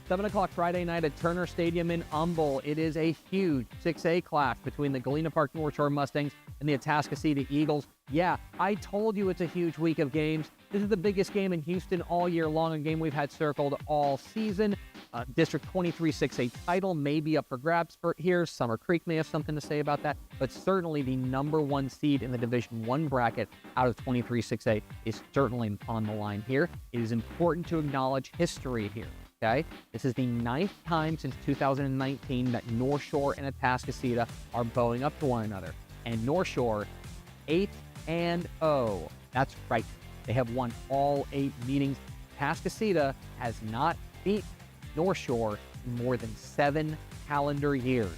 Speaker 6: 7 o'clock Friday night at Turner Stadium in Humble. It is a huge 6A clash between the Galena Park North Shore Mustangs and the Atascocita Eagles. Yeah, I told you it's a huge week of games. This is the biggest game in Houston all year long, a game we've had circled all season. District 23 6A title may be up for grabs here. Summer Creek may have something to say about that, but certainly the number 1 seed in the Division I bracket out of 23 6A is certainly on the line here. It is important to acknowledge history here. okay? This is the 9th time since 2019 that North Shore and Atascocita are bowing up to one another. And North Shore, 8-0. That's right. They have won all 8 meetings. Atascocita has not beat North Shore in more than 7 calendar years.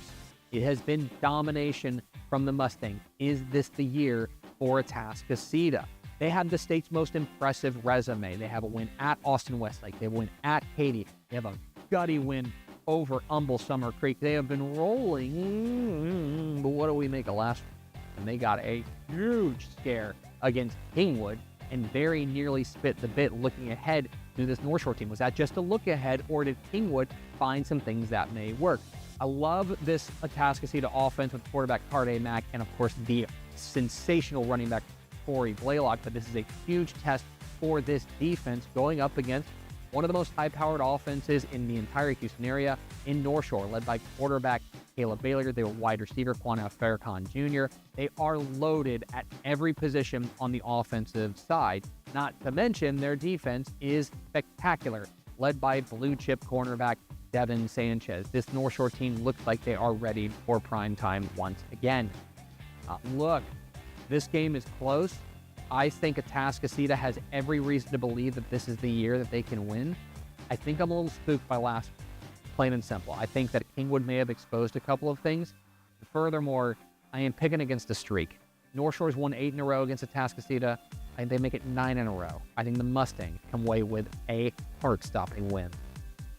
Speaker 6: It has been domination from the Mustang. Is this the year for Atascocita? They have the state's most impressive resume. They have a win at Austin Westlake. They have a win at Katy. They have a gutty win over Humble Summer Creek. They have been rolling, but what do we make of last week? And they got a huge scare against Kingwood and very nearly spit the bit looking ahead to this North Shore team. Was that just a look ahead, or did Kingwood find some things that may work? I love this Atascocita offense with quarterback Carde Mack and, of course, the sensational running back Corey Blaylock, but this is a huge test for this defense going up against one of the most high-powered offenses in the entire Houston area in North Shore, led by quarterback Caleb Baylor, their wide receiver Quanah Farrakhan Jr. They are loaded at every position on the offensive side, not to mention their defense is spectacular, led by blue-chip cornerback Devin Sanchez. This North Shore team looks like they are ready for prime time once again. Look, this game is close. I think Atascocita has every reason to believe that this is the year that they can win. I think I'm a little spooked by last week, plain and simple. I think that Kingwood may have exposed a couple of things. Furthermore, I am picking against a streak. North Shore's won 8 in a row against Atascocita. I think they make it 9 in a row. I think the Mustang come away with a heart-stopping win.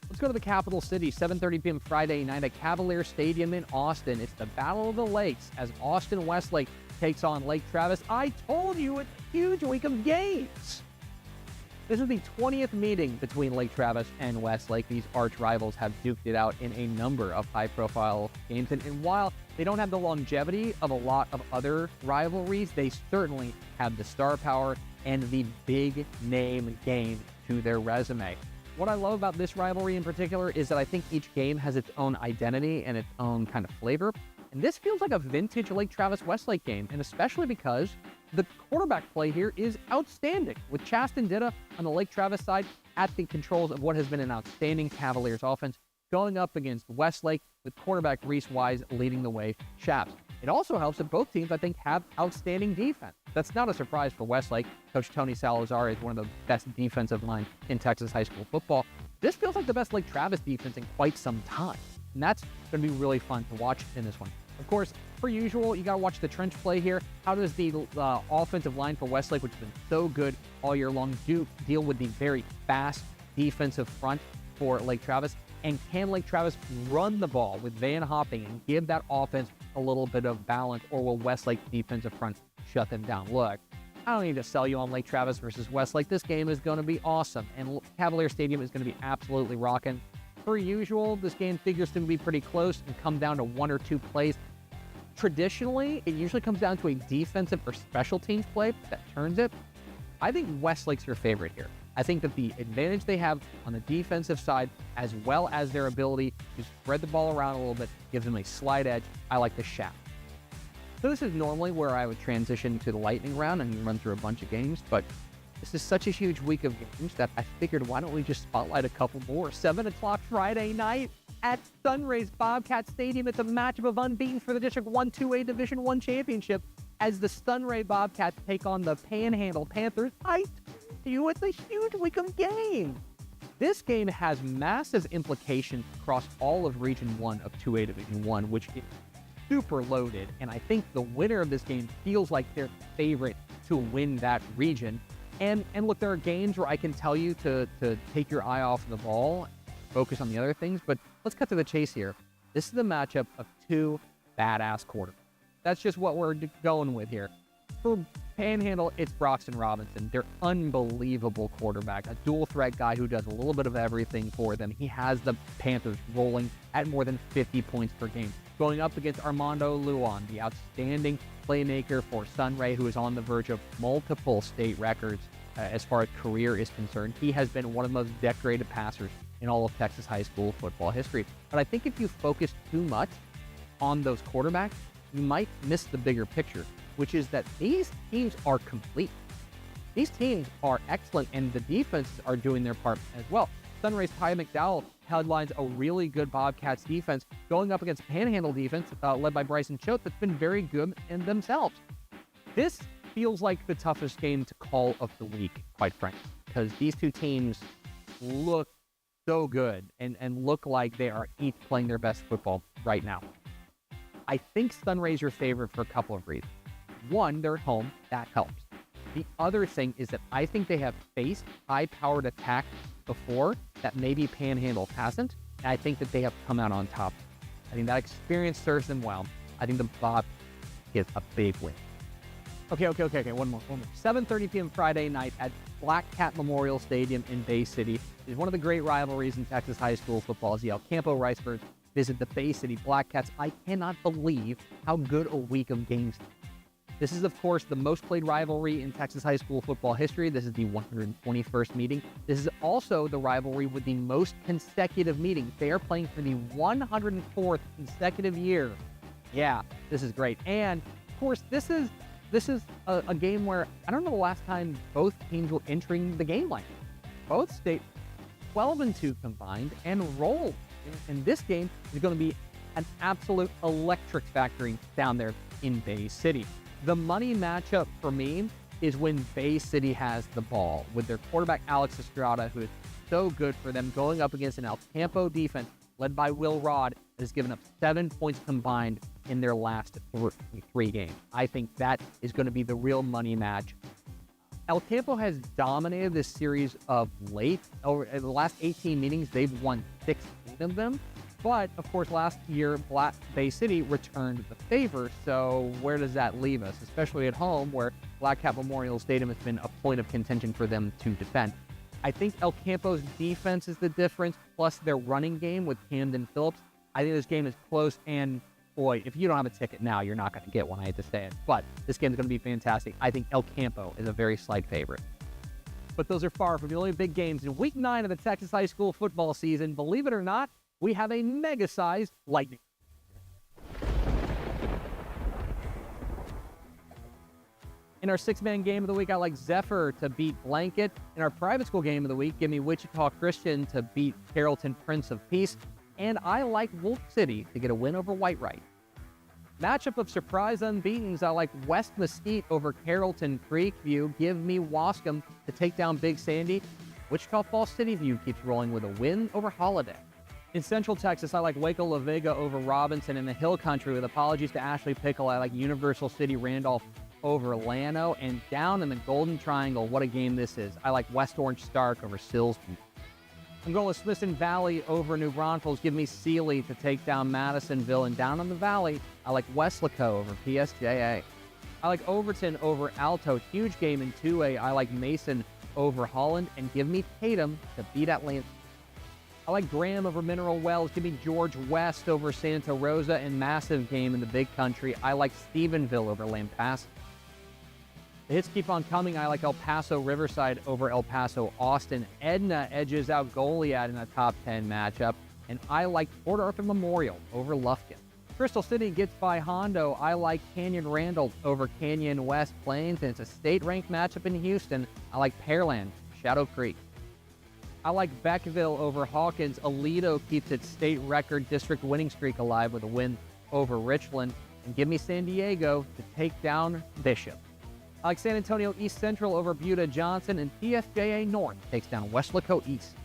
Speaker 6: Let's go to the capital city, 7:30 p.m. Friday night at Cavalier Stadium in Austin. It's the Battle of the Lakes as Austin Westlake takes on Lake Travis. I told you, it's a huge week of games. This is the 20th meeting between Lake Travis and Westlake. These arch rivals have duked it out in a number of high-profile games. And while they don't have the longevity of a lot of other rivalries, they certainly have the star power and the big-name game to their resume. What I love about this rivalry in particular is that I think each game has its own identity and its own kind of flavor. And this feels like a vintage Lake Travis Westlake game, and especially because the quarterback play here is outstanding, with Chaston Ditta on the Lake Travis side at the controls of what has been an outstanding Cavaliers offense, going up against Westlake with quarterback Reese Wise leading the way Chaps. It also helps that both teams, I think, have outstanding defense. That's not a surprise for Westlake. Coach Tony Salazar is one of the best defensive line in Texas high school football. This feels like the best Lake Travis defense in quite some time, and that's going to be really fun to watch in this one. Of course, per usual, you got to watch the trench play here. How does the offensive line for Westlake, which has been so good all year long, deal with the very fast defensive front for Lake Travis? And can Lake Travis run the ball with Van Hopping and give that offense a little bit of balance, or will Westlake's defensive front shut them down? Look, I don't need to sell you on Lake Travis versus Westlake. This game is going to be awesome, and Cavalier Stadium is going to be absolutely rocking. Per usual, this game figures to be pretty close and come down to 1 or 2 plays. Traditionally, it usually comes down to a defensive or special teams play that turns it. I think Westlake's your favorite here. I think that the advantage they have on the defensive side, as well as their ability to spread the ball around a little bit, gives them a slight edge. I like the shaft. So this is normally where I would transition to the lightning round and run through a bunch of games, but this is such a huge week of games that I figured, why don't we just spotlight a couple more? 7 o'clock Friday night at Sunrays Bobcat Stadium. It's a matchup of unbeaten for the District 1-2A Division I championship as the Sunray Bobcats take on the Panhandle Panthers. I told you, it's a huge week of games. This game has massive implications across all of Region 1 of 2A Division 1, which is super loaded, and I think the winner of this game feels like their favorite to win that region. And look, there are games where I can tell you to take your eye off the ball, focus on the other things, but let's cut to the chase here. This is the matchup of 2 badass quarterbacks. That's just what we're going with here. For Panhandle, it's Broxton Robinson, their unbelievable quarterback, a dual threat guy who does a little bit of everything for them. He has the Panthers rolling at more than 50 points per game. Going up against Armando Luan, the outstanding playmaker for Sunray, who is on the verge of multiple state records as far as career is concerned. He has been one of the most decorated passers in all of Texas high school football history. But I think if you focus too much on those quarterbacks, you might miss the bigger picture, which is that these teams are complete. These teams are excellent, and the defenses are doing their part as well. Sunray's Ty McDowell headlines a really good Bobcats defense going up against Panhandle defense led by Bryson Choate that's been very good in themselves. This feels like the toughest game to call of the week, quite frankly, because these two teams look so good and look like they are each playing their best football right now. I think Sunray's your favorite for a couple of reasons. One, they're at home. That helps. The other thing is that I think they have faced high-powered attack before that maybe Panhandle hasn't, and I think that they have come out on top. I think that experience serves them well. I think the Bob is a big win. Okay. One more. 7:30 p.m. Friday night at Black Cat Memorial Stadium in Bay City is one of the great rivalries in Texas high school football as the El Campo Ricebirds visit the Bay City Black Cats. I cannot believe how good a week of games. This is, of course, the most played rivalry in Texas high school football history. This is the 121st meeting. This is also the rivalry with the most consecutive meetings. They are playing for the 104th consecutive year. Yeah, this is great. And, of course, this is a game where I don't know the last time both teams were entering the game like this. Both stayed 12-2 combined and rolled. And this game is going to be an absolute electric factory down there in Bay City. The money matchup for me is when Bay City has the ball with their quarterback Alex Estrada, who is so good for them, going up against an El Campo defense led by Will Rod that has given up 7 points combined in their last three games. I think that is going to be the real money match. El Campo has dominated this series of late. Over the last 18 meetings, they've won 16 of them. But, of course, last year, Bay City returned the favor, so where does that leave us? Especially at home, where Black Cat Memorial Stadium has been a point of contention for them to defend. I think El Campo's defense is the difference, plus their running game with Camden Phillips. I think this game is close, and boy, if you don't have a ticket now, you're not going to get one, I hate to say it. But this game is going to be fantastic. I think El Campo is a very slight favorite. But those are far from the only big games in Week 9 of the Texas high school football season. Believe it or not, we have a mega-sized lightning. In our six-man game of the week, I like Zephyr to beat Blanket. In our private school game of the week, give me Wichita Christian to beat Carrollton Prince of Peace. And I like Wolf City to get a win over Whitewright. Matchup of surprise unbeatens, I like West Mesquite over Carrollton Creekview. Give me Wascom to take down Big Sandy. Wichita Falls City View keeps rolling with a win over Holiday. In Central Texas, I like Waco La Vega over Robinson. In the Hill Country, with apologies to Ashley Pickle, I like Universal City Randolph over Llano. And down in the Golden Triangle, what a game this is. I like West Orange Stark over Silsbee. I'm going with Smithson Valley over New Braunfels. Give me Sealy to take down Madisonville. And down in the Valley, I like Weslaco over PSJA. I like Overton over Alto. Huge game in 2A. I like Mason over Holland. And give me Tatum to beat Atlanta. I like Graham over Mineral Wells. Give me George West over Santa Rosa. And massive game in the Big Country, I like Stephenville over Lampass. The hits keep on coming. I like El Paso Riverside over El Paso Austin. Edna edges out Goliad in a top 10 matchup. And I like Port Arthur Memorial over Lufkin. Crystal City gets by Hondo. I like Canyon Randall over Canyon West Plains. And it's a state-ranked matchup in Houston. I like Pearland, Shadow Creek. I like Beckville over Hawkins. Aledo keeps its state record district winning streak alive with a win over Richland. And give me San Diego to take down Bishop. I like San Antonio East Central over Buda Johnson, and TSJA North takes down Weslaco East.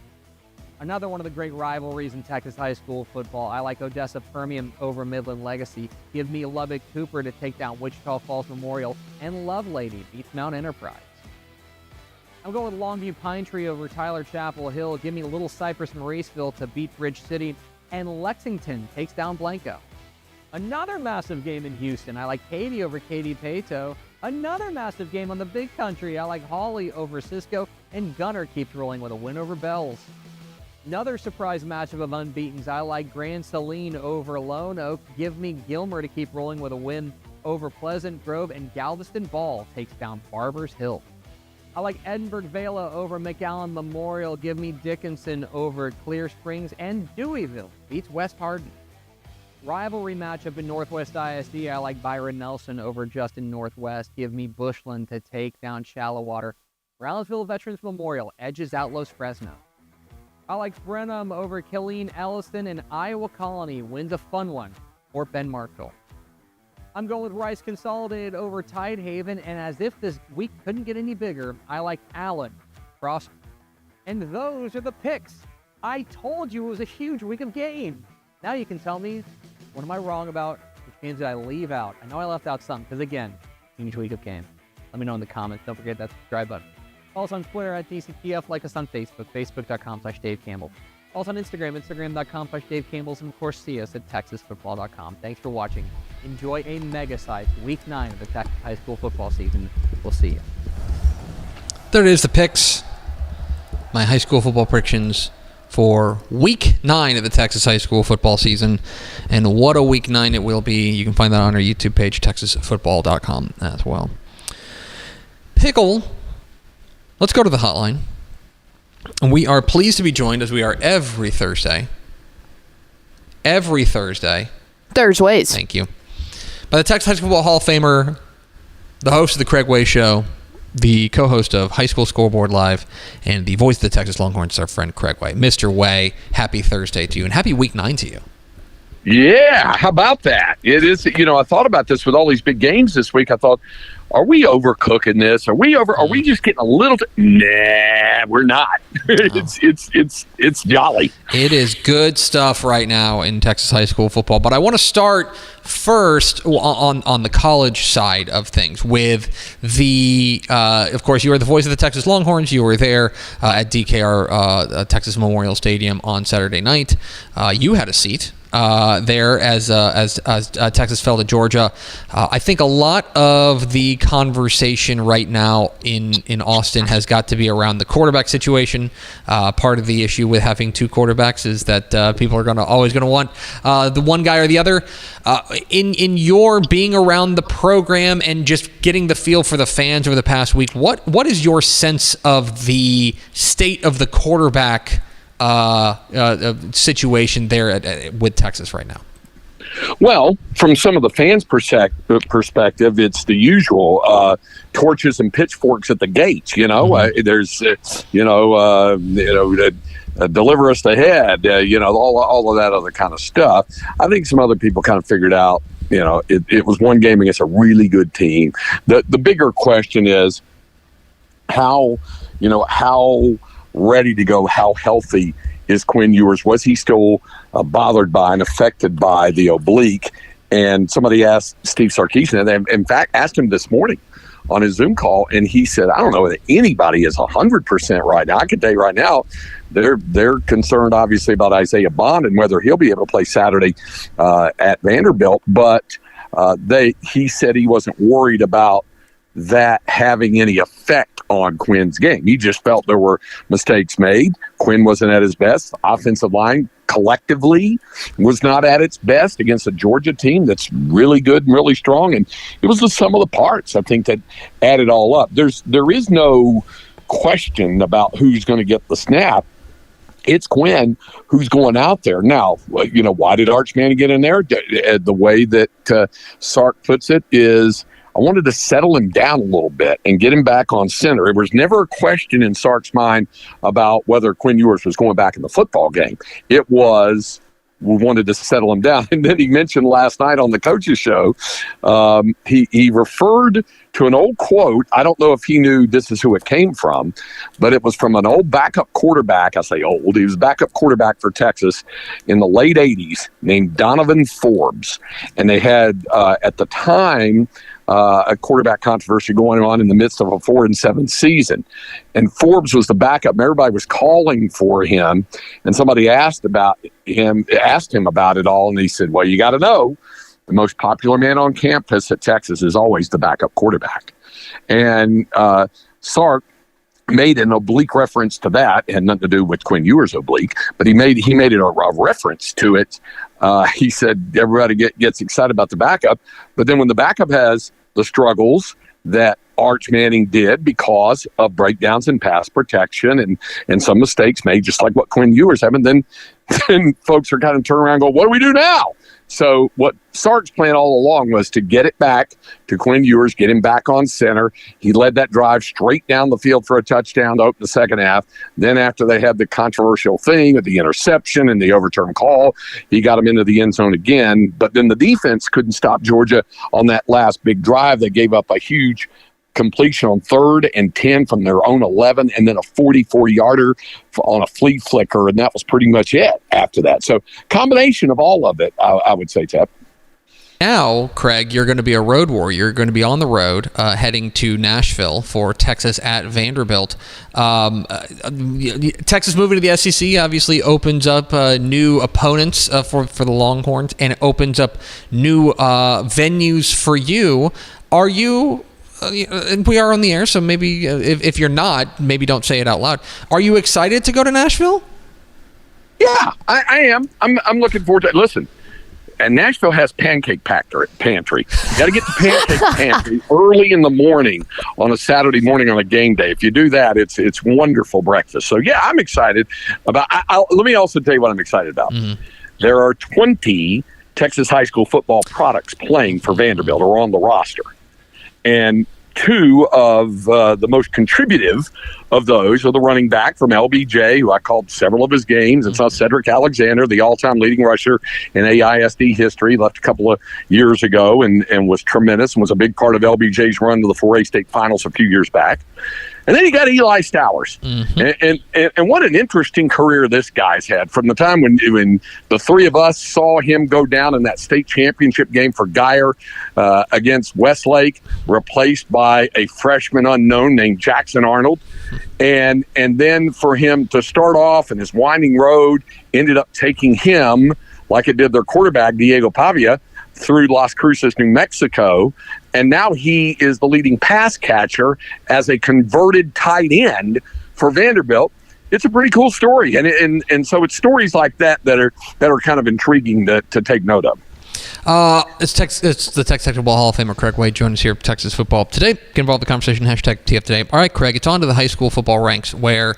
Speaker 6: Another one of the great rivalries in Texas high school football. I like Odessa Permian over Midland Legacy. Give me Lubbock Cooper to take down Wichita Falls Memorial, and Lovelady beats Mount Enterprise. I'm going with Longview Pine Tree over Tyler Chapel Hill. Give me Little Cypress Mauriceville to beat Bridge City, and Lexington takes down Blanco. Another massive game in Houston. I like Katy over Katy Pato. Another massive game on the Big Country. I like Hawley over Cisco, and Gunner keeps rolling with a win over Bells. Another surprise matchup of unbeatens. I like Grand Saline over Lone Oak. Give me Gilmer to keep rolling with a win over Pleasant Grove, and Galveston Ball takes down Barbers Hill. I like Edinburgh Vela over McAllen Memorial. Give me Dickinson over Clear Springs, and Deweyville beats West Hardin. Rivalry matchup in Northwest ISD, I like Byron Nelson over Justin Northwest. Give me Bushland to take down Shallow Water. Brownsville Veterans Memorial edges out Los Fresno. I like Brenham over Killeen Elliston, and Iowa Colony wins a fun one for Ben Marshall. I'm going with Rice Consolidated over Tidehaven, and as if this week couldn't get any bigger, I like Allen Frost. And those are the picks. I told you it was a huge week of games. Now you can tell me, what am I wrong about? Which games did I leave out? I know I left out some, because again, huge week of games. Let me know in the comments. Don't forget that subscribe button. Follow us on Twitter at DCTF. Like us on Facebook, facebook.com/Dave Campbell. Also on Instagram, instagram.com/Dave Campbell's. And of course, see us at texasfootball.com. Thanks for watching. Enjoy a mega-sized Week 9 of the Texas high school football season. We'll see you.
Speaker 2: There it is, the picks. My high school football predictions for Week 9 of the Texas high school football season. And what a Week 9 it will be. You can find that on our YouTube page, texasfootball.com as well. Pickle. Let's go to the hotline. And we are pleased to be joined, as we are every Thursday. Every Thursday.
Speaker 7: Thursdays.
Speaker 2: Thank you. By the Texas High School Football Hall of Famer, the host of the Craig Way Show, the co-host of High School Scoreboard Live, and the voice of the Texas Longhorns, our friend Craig Way. Mr. Way, happy Thursday to you, and happy Week 9 to you.
Speaker 8: Yeah, how about that? It is, I thought about this with all these big games this week. I thought, are we overcooking this? Are we just getting a little nah, we're not. It's jolly.
Speaker 2: It is good stuff right now in Texas high school football. But I want to start first on the college side of things with the, of course, you are the voice of the Texas Longhorns. You were there at DKR Texas Memorial Stadium on Saturday night. You had a seat there as Texas fell to Georgia. I think a lot of the conversation right now in Austin has got to be around the quarterback situation. Part of the issue with having two quarterbacks is that people are always going to want the one guy or the other. In your being around the program and just getting the feel for the fans over the past week, what is your sense of the state of the quarterback situation there with Texas right now?
Speaker 8: Well, from some of the fans' perspective, it's the usual torches and pitchforks at the gates. There's deliver us the head. All of that other kind of stuff. I think some other people kind of figured out. It was one game against a really good team. The bigger question is how ready to go, how healthy is Quinn Ewers? Was he still bothered by and affected by the oblique? And somebody asked Steve Sarkisian, and in fact asked him this morning on his Zoom call, and he said, I don't know that anybody is 100% right now. I can tell you right now, they're concerned obviously about Isaiah Bond and whether he'll be able to play Saturday at Vanderbilt, but he said he wasn't worried about that having any effect on Quinn's game. He just felt there were mistakes made. Quinn wasn't at his best. Offensive line collectively was not at its best against a Georgia team that's really good and really strong. And it was the sum of the parts, I think, that added all up. There is no question about who's going to get the snap. It's Quinn who's going out there. Now, why did Arch Manning get in there? The way that Sark puts it is, I wanted to settle him down a little bit and get him back on center. It was never a question in Sark's mind about whether Quinn Ewers was going back in the football game. It was, we wanted to settle him down. And then he mentioned last night on the coach's show, he referred to an old quote. I don't know if he knew this is who it came from, but it was from an old backup quarterback. I say old. He was a backup quarterback for Texas in the late 80s named Donovan Forbes. And they had, at the time, a quarterback controversy going on in the midst of a 4-7 season. And Forbes was the backup. Everybody was calling for him. And somebody asked him about it all. And he said, well, you got to know, the most popular man on campus at Texas is always the backup quarterback. And Sark made an oblique reference to that. It had nothing to do with Quinn Ewers' oblique, but he made it a reference to it. He said everybody gets excited about the backup, but then when the backup has the struggles that Arch Manning did because of breakdowns in pass protection and some mistakes made, just like what Quinn Ewers had, and then folks are kind of turning around and go, what do we do now? So what Sark's plan all along was to get it back to Quinn Ewers, get him back on center. He led that drive straight down the field for a touchdown to open the second half. Then after they had the controversial thing of the interception and the overturned call, he got him into the end zone again. But then the defense couldn't stop Georgia on that last big drive. They gave up a huge completion on 3rd and 10 from their own 11, and then a 44-yarder on a flea flicker, and that was pretty much it after that. So combination of all of it, I would say, Tep.
Speaker 2: Now, Craig, you're going to be a road warrior. You're going to be on the road heading to Nashville for Texas at Vanderbilt. Texas moving to the SEC obviously opens up new opponents for the Longhorns, and it opens up new venues for you. Are you... and we are on the air, so maybe if you're not, maybe don't say it out loud. Are you excited to go to Nashville?
Speaker 8: Yeah, I am. I'm looking forward to it. Listen, and Nashville has Pancake Pantry. You got to get to Pancake Pantry early in the morning on a Saturday morning on a game day. If you do that, it's wonderful breakfast. So, yeah, I'm excited about let me also tell you what I'm excited about. Mm-hmm. There are 20 Texas high school football products playing for Vanderbilt or on the roster. And 2 of the most contributive of those are the running back from LBJ, who I called several of his games. It's not Cedric Alexander, the all-time leading rusher in AISD history, left a couple of years ago and was tremendous and was a big part of LBJ's run to the 4A state finals a few years back. And then you got Eli Stowers. Mm-hmm. And what an interesting career this guy's had. From the time when the three of us saw him go down in that state championship game for Geyer against Westlake, replaced by a freshman unknown named Jackson Arnold. And then for him to start off in his winding road, ended up taking him, like it did their quarterback, Diego Pavia, through Las Cruces, New Mexico. And now he is the leading pass catcher as a converted tight end for Vanderbilt. It's a pretty cool story. And so it's stories like that are kind of intriguing to take note of.
Speaker 2: It's the Texas Football Hall of Famer Craig Wade joining us here at Texas Football Today. Get involved in the conversation, #TF Today. All right, Craig, it's on to the high school football ranks where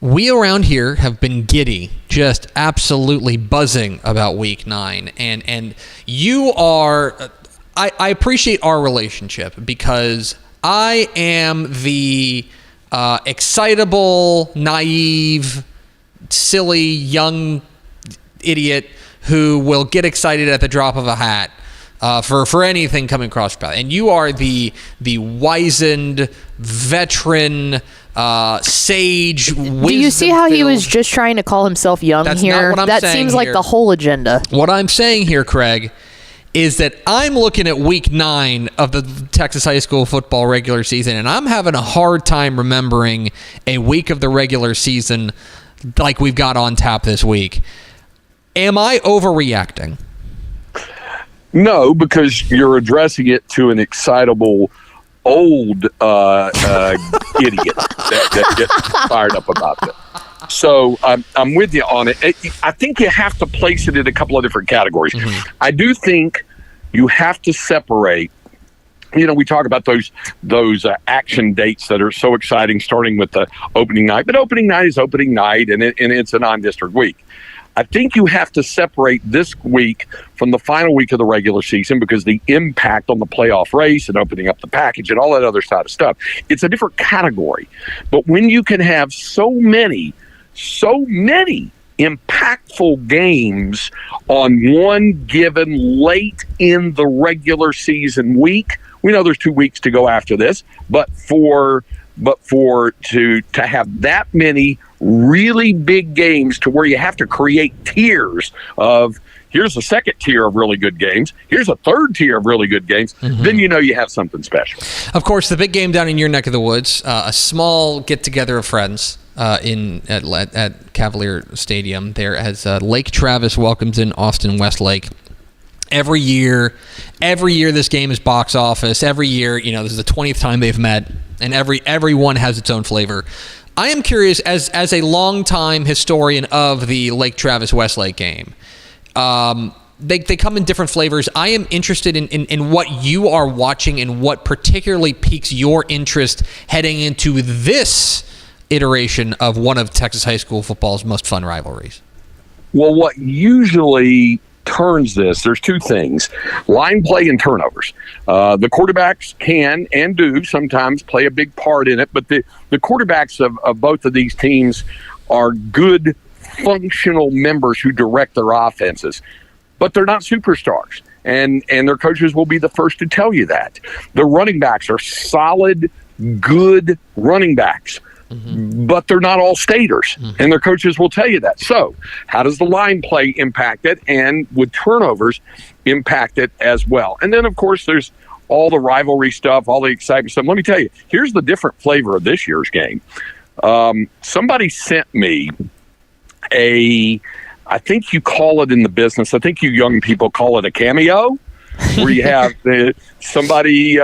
Speaker 2: we around here have been giddy, just absolutely buzzing about Week 9. And you are... I appreciate our relationship because I am the excitable, naive, silly, young idiot who will get excited at the drop of a hat for anything coming across your path. And you are the wizened, veteran, sage, wisdom.
Speaker 7: Do you see how he was just trying to call himself young?
Speaker 2: That's
Speaker 7: here?
Speaker 2: Not what I'm
Speaker 7: that
Speaker 2: saying
Speaker 7: seems like
Speaker 2: here.
Speaker 7: The whole agenda.
Speaker 2: What I'm saying here, Craig, is that I'm looking at Week 9 of the Texas high school football regular season, and I'm having a hard time remembering a week of the regular season like we've got on tap this week. Am I overreacting?
Speaker 8: No, because you're addressing it to an excitable old idiot that gets fired up about it. So I'm with you on it. I think you have to place it in a couple of different categories. Mm-hmm. I do think you have to separate. You know, we talk about those action dates that are so exciting, starting with the opening night. But opening night is opening night, and it's a non-district week. I think you have to separate this week from the final week of the regular season because the impact on the playoff race and opening up the package and all that other side of stuff, it's a different category. But when you can have so many impactful games on one given late in the regular season week, we know there's 2 weeks to go after this, but to have that many really big games to where you have to create tiers of here's a second tier of really good games, here's a third tier of really good games, then you know you have something special.
Speaker 2: Of course, the big game down in your neck of the woods, a small get-together of friends at Cavalier Stadium there as Lake Travis welcomes in Austin Westlake. Every year this game is box office. Every year, this is the 20th time they've met, and everyone has its own flavor. I am curious, as a longtime historian of the Lake Travis Westlake game, they come in different flavors. I am interested in what you are watching and what particularly piques your interest heading into this iteration of one of Texas high school football's most fun rivalries.
Speaker 8: Well, what usually turns this, there's two things: line play and turnovers. The quarterbacks can and do sometimes play a big part in it, but the quarterbacks of both of these teams are good, functional members who direct their offenses, but they're not superstars. And their coaches will be the first to tell you that. The running backs are solid, good running backs, but they're not all staters, and their coaches will tell you that. So how does the line play impact it, and would turnovers impact it as well? And then, of course, there's all the rivalry stuff, all the excitement stuff. Let me tell you, here's the different flavor of this year's game. Somebody sent me I think you call it in the business, I think you young people call it a cameo, where you have somebody,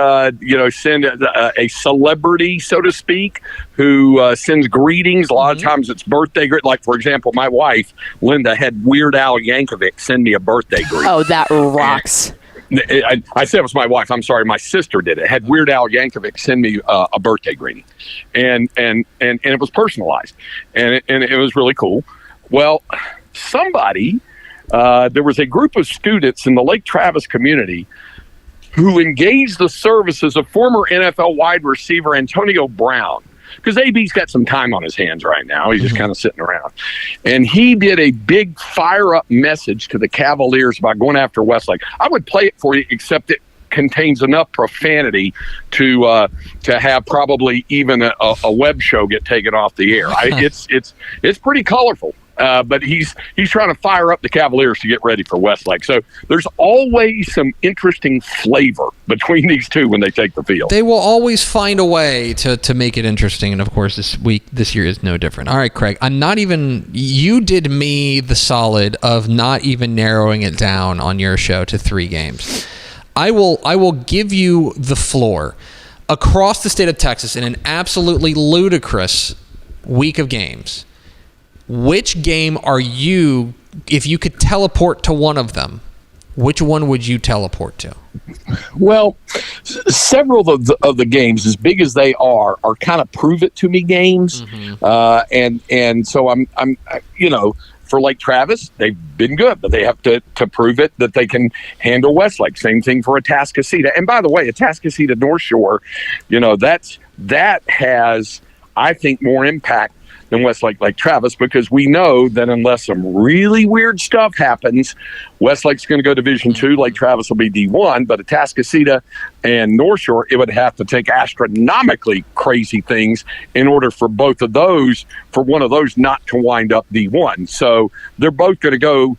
Speaker 8: send a celebrity, so to speak, who sends greetings. A lot of times it's birthday. Like, for example, my wife, Linda, had Weird Al Yankovic send me a birthday greeting.
Speaker 7: Oh, that rocks.
Speaker 8: I said it was my wife. I'm sorry, my sister did it. Had Weird Al Yankovic send me a birthday greeting, and it was personalized, and it was really cool. Well, there was a group of students in the Lake Travis community who engaged the services of former NFL wide receiver Antonio Brown, because AB's got some time on his hands right now. He's just kind of sitting around. And he did a big fire-up message to the Cavaliers about going after Westlake. I would play it for you, except it contains enough profanity to have probably even a web show get taken off the air. It's pretty colorful. But he's trying to fire up the Cavaliers to get ready for Westlake. So there's always some interesting flavor between these two when they take the field.
Speaker 2: They will always find a way to make it interesting, and of course this year is no different. All right, Craig, you did me the solid of not even narrowing it down on your show to 3 games. I will give you the floor. Across the state of Texas in an absolutely ludicrous week of games, which game are you, if you could teleport to one of them, which one would you teleport to?
Speaker 8: Well, several of the games, as big as they are kind of prove it to me games. And so I'm for Lake Travis, they've been good, but they have to prove it that they can handle Westlake. Same thing for Atascocita. And by the way, Atascocita North Shore, that has, I think, more impact than Westlake Lake Travis, because we know that unless some really weird stuff happens, Westlake's going to go Division II, Lake Travis will be D1, but Atascocita and North Shore, it would have to take astronomically crazy things in order for both of those, for one of those not to wind up D1. So they're both going to go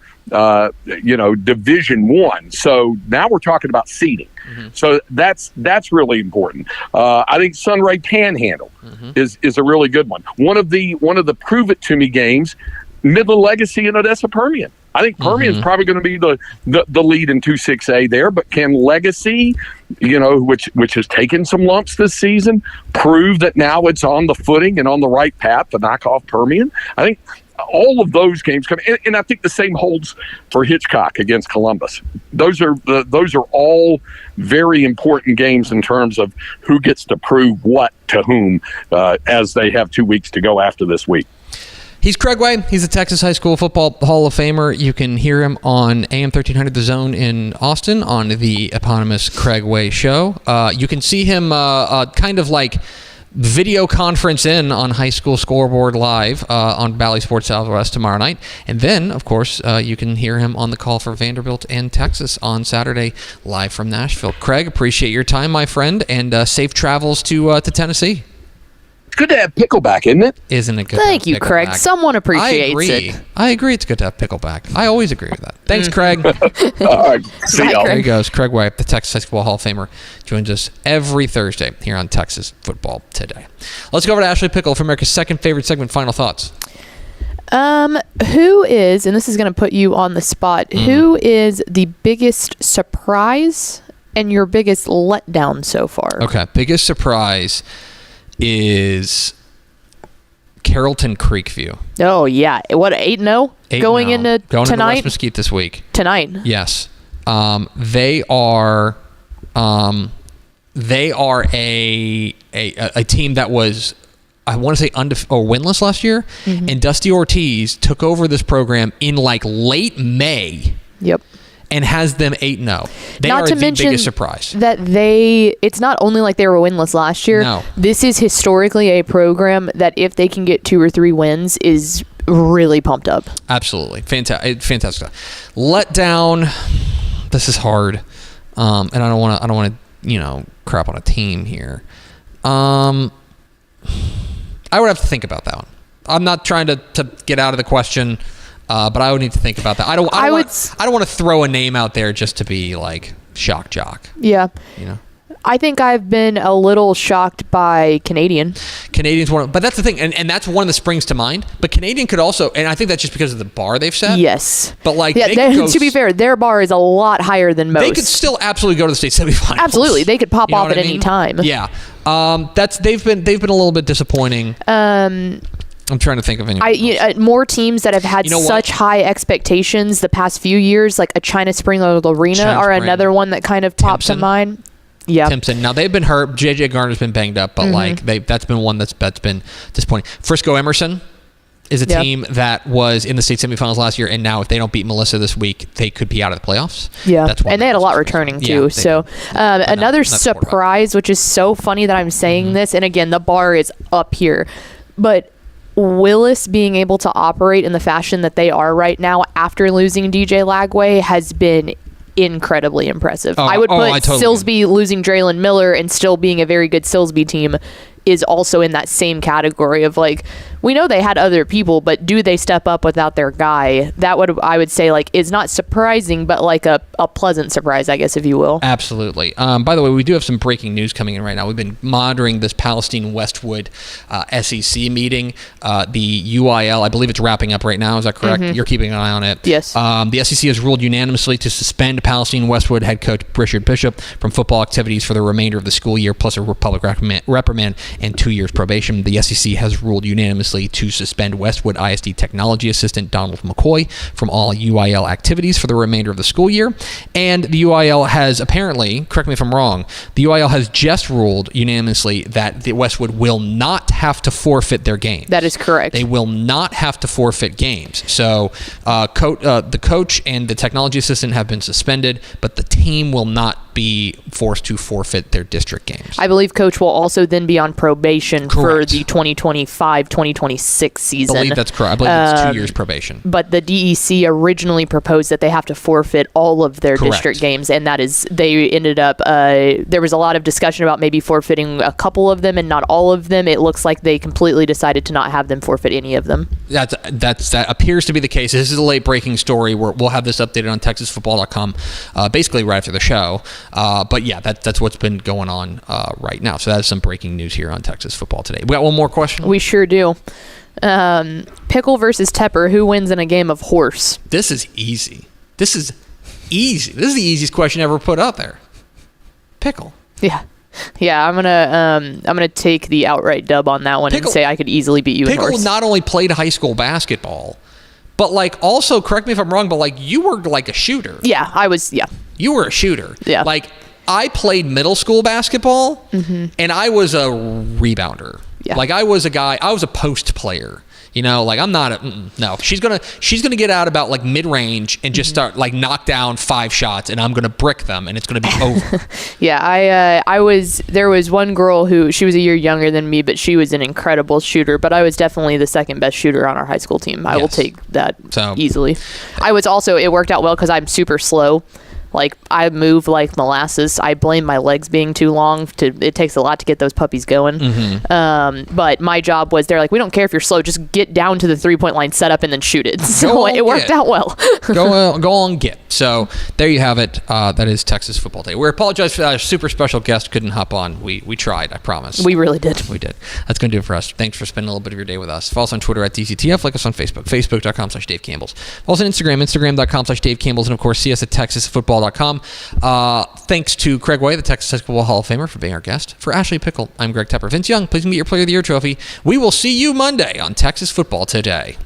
Speaker 8: Division I. So now we're talking about seeding. So that's really important. I think Sunray Panhandle is a really good one. One of the prove it to me games, Midland Legacy and Odessa Permian. I think Permian's probably going to be the lead in 2-6A there, but can Legacy, which has taken some lumps this season, prove that now it's on the footing and on the right path to knock off Permian? I think all of those games come, and I think the same holds for Hitchcock against Columbus. Those are all very important games in terms of who gets to prove what to whom as they have 2 weeks to go after this week.
Speaker 2: He's Craig Way. He's a Texas High School Football Hall of Famer. You can hear him on AM 1300 The Zone in Austin on the eponymous Craig Way Show. You can see him kind of like video conference in on High School Scoreboard Live on Bally Sports Southwest tomorrow night. And then, of course, you can hear him on the call for Vanderbilt and Texas on Saturday live from Nashville. Craig, appreciate your time, my friend, and safe travels to Tennessee.
Speaker 8: It's good to have pickleback, isn't it?
Speaker 2: Isn't it good?
Speaker 7: Thank you, Craig. Someone appreciates it.
Speaker 2: I agree. It's good to have pickleback. I always agree with that. Thanks, Craig.
Speaker 8: All right. See y'all.
Speaker 2: There he goes. Craig Way, the Texas High School Hall of Famer, joins us every Thursday here on Texas Football Today. Let's go over to Ashley Pickle for America's second favorite segment. Final thoughts.
Speaker 7: Who is, and this is going to put you on the spot, who is the biggest surprise and your biggest letdown so far?
Speaker 2: Okay. Biggest surprise is Carrollton Creekview.
Speaker 7: Oh, yeah. What, 8-0? Going into tonight?
Speaker 2: West Mesquite this week.
Speaker 7: Tonight?
Speaker 2: Yes. They are a team that was, I want to say, winless last year, and Dusty Ortiz took over this program in like late May
Speaker 7: Yep.
Speaker 2: and has them 8-0. They
Speaker 7: Not
Speaker 2: are
Speaker 7: to
Speaker 2: the
Speaker 7: mention
Speaker 2: biggest surprise.
Speaker 7: that it's not only like they were winless last year.
Speaker 2: No.
Speaker 7: This is historically a program that if they can get 2 or 3 wins is really pumped up.
Speaker 2: Absolutely. Fantastic. Let down. This is hard. And I don't want to, crap on a team here. I would have to think about that one. I'm not trying to get out of the question, but I would need to think about that. I don't want to throw a name out there just to be like shock jock.
Speaker 7: Yeah. I think I've been a little shocked by Canadian.
Speaker 2: Canadian's but that's the thing, and that's one that springs to mind. But Canadian could also, and I think that's just because of the bar they've set.
Speaker 7: Yes.
Speaker 2: But like,
Speaker 7: to be fair, their bar is a lot higher than most.
Speaker 2: They could still absolutely go to the state semifinals.
Speaker 7: Absolutely, they could pop off at any time.
Speaker 2: Yeah. They've been a little bit disappointing. I'm trying to think of any.
Speaker 7: More teams that have had such high expectations the past few years, like a China Spring Arena, are another one that kind of pops to mind. Yeah,
Speaker 2: Timpson. Now they've been hurt. JJ Garner's been banged up, but that's been one that's been disappointing. Frisco Emerson is a team that was in the state semifinals last year, and now if they don't beat Melissa this week, they could be out of the playoffs.
Speaker 7: Yeah, and they had a lot returning too. Yeah, so another surprise, which is so funny that I'm saying this, and again, the bar is up here, but Wildest being able to operate in the fashion that they are right now after losing DJ Lagway has been incredibly impressive. I would put Silsby losing Draylon Miller and still being a very good Silsby team is also in that same category of like, we know they had other people, but do they step up without their guy? That I would say like is not surprising, but like a pleasant surprise, I guess, if you will.
Speaker 2: Absolutely. By the way, we do have some breaking news coming in right now. We've been monitoring this Palestine Westwood SEC meeting. The UIL, I believe it's wrapping up right now. Is that correct? You're keeping an eye on it.
Speaker 7: Yes.
Speaker 2: The SEC has ruled unanimously to suspend Palestine Westwood head coach Richard Bishop from football activities for the remainder of the school year, plus a public reprimand and 2 years probation. The SEC has ruled unanimously to suspend Westwood ISD technology assistant Donald McCoy from all UIL activities for the remainder of the school year. And the UIL has apparently, correct me if I'm wrong, the UIL has just ruled unanimously that the Westwood will not have to forfeit their games.
Speaker 7: That is correct.
Speaker 2: They will not have to forfeit games. So the coach and the technology assistant have been suspended, but the team will not be forced to forfeit their district games.
Speaker 7: I believe coach will also then be on probation for the 2025-2026 season.
Speaker 2: I believe that's correct. I believe it's 2 years probation.
Speaker 7: But the DEC originally proposed that they have to forfeit all of their district games, and they ended up, there was a lot of discussion about maybe forfeiting a couple of them and not all of them. It looks like they completely decided to not have them forfeit any of them.
Speaker 2: That appears to be the case. This is a late breaking story. We'll have this updated on TexasFootball.com basically right after the show. But yeah, that's what's been going on right now. So that's some breaking news here on Texas Football Today. We got one more question?
Speaker 7: We sure do. Pickle versus Tepper. Who wins in a game of horse?
Speaker 2: This is easy. This is the easiest question ever put out there. Pickle.
Speaker 7: Yeah, I'm gonna take the outright dub on that one and say I could easily beat you in horse.
Speaker 2: Pickle not only played high school basketball, but like also, correct me if I'm wrong, but like you were like a shooter.
Speaker 7: Yeah, I was. Yeah,
Speaker 2: you were a shooter.
Speaker 7: Yeah,
Speaker 2: like I played middle school basketball, and I was a rebounder. Yeah, like I was a post player. You know, like I'm not no. She's gonna get out about like mid range and just start like knock down 5 shots, and I'm gonna brick them, and it's gonna be over.
Speaker 7: Yeah, there was one girl who she was a year younger than me, but she was an incredible shooter. But I was definitely the second best shooter on our high school team. I will take that easily. I was also, it worked out well because I'm super slow. Like, I move like molasses. I blame my legs being too long. It takes a lot to get those puppies going. But my job was, they're like, we don't care if you're slow. Just get down to the 3-point line, set up, and then shoot it. So it worked out well.
Speaker 2: Go on, get. So there you have it. That is Texas Football Day. We apologize for that. Our super special guest couldn't hop on. We tried, I promise.
Speaker 7: We really did.
Speaker 2: We did. That's going to do it for us. Thanks for spending a little bit of your day with us. Follow us on Twitter at DCTF. Like us on Facebook, facebook.com/Dave Campbell's. Follow us on Instagram, instagram.com/Dave Campbell's. And, of course, see us at TexasFootball.com. Thanks to Craig Way, the Texas High School Hall of Famer, for being our guest. For Ashley Pickle, I'm Greg Tepper. Vince Young, please meet your Player of the Year trophy. We will see you Monday on Texas Football Today.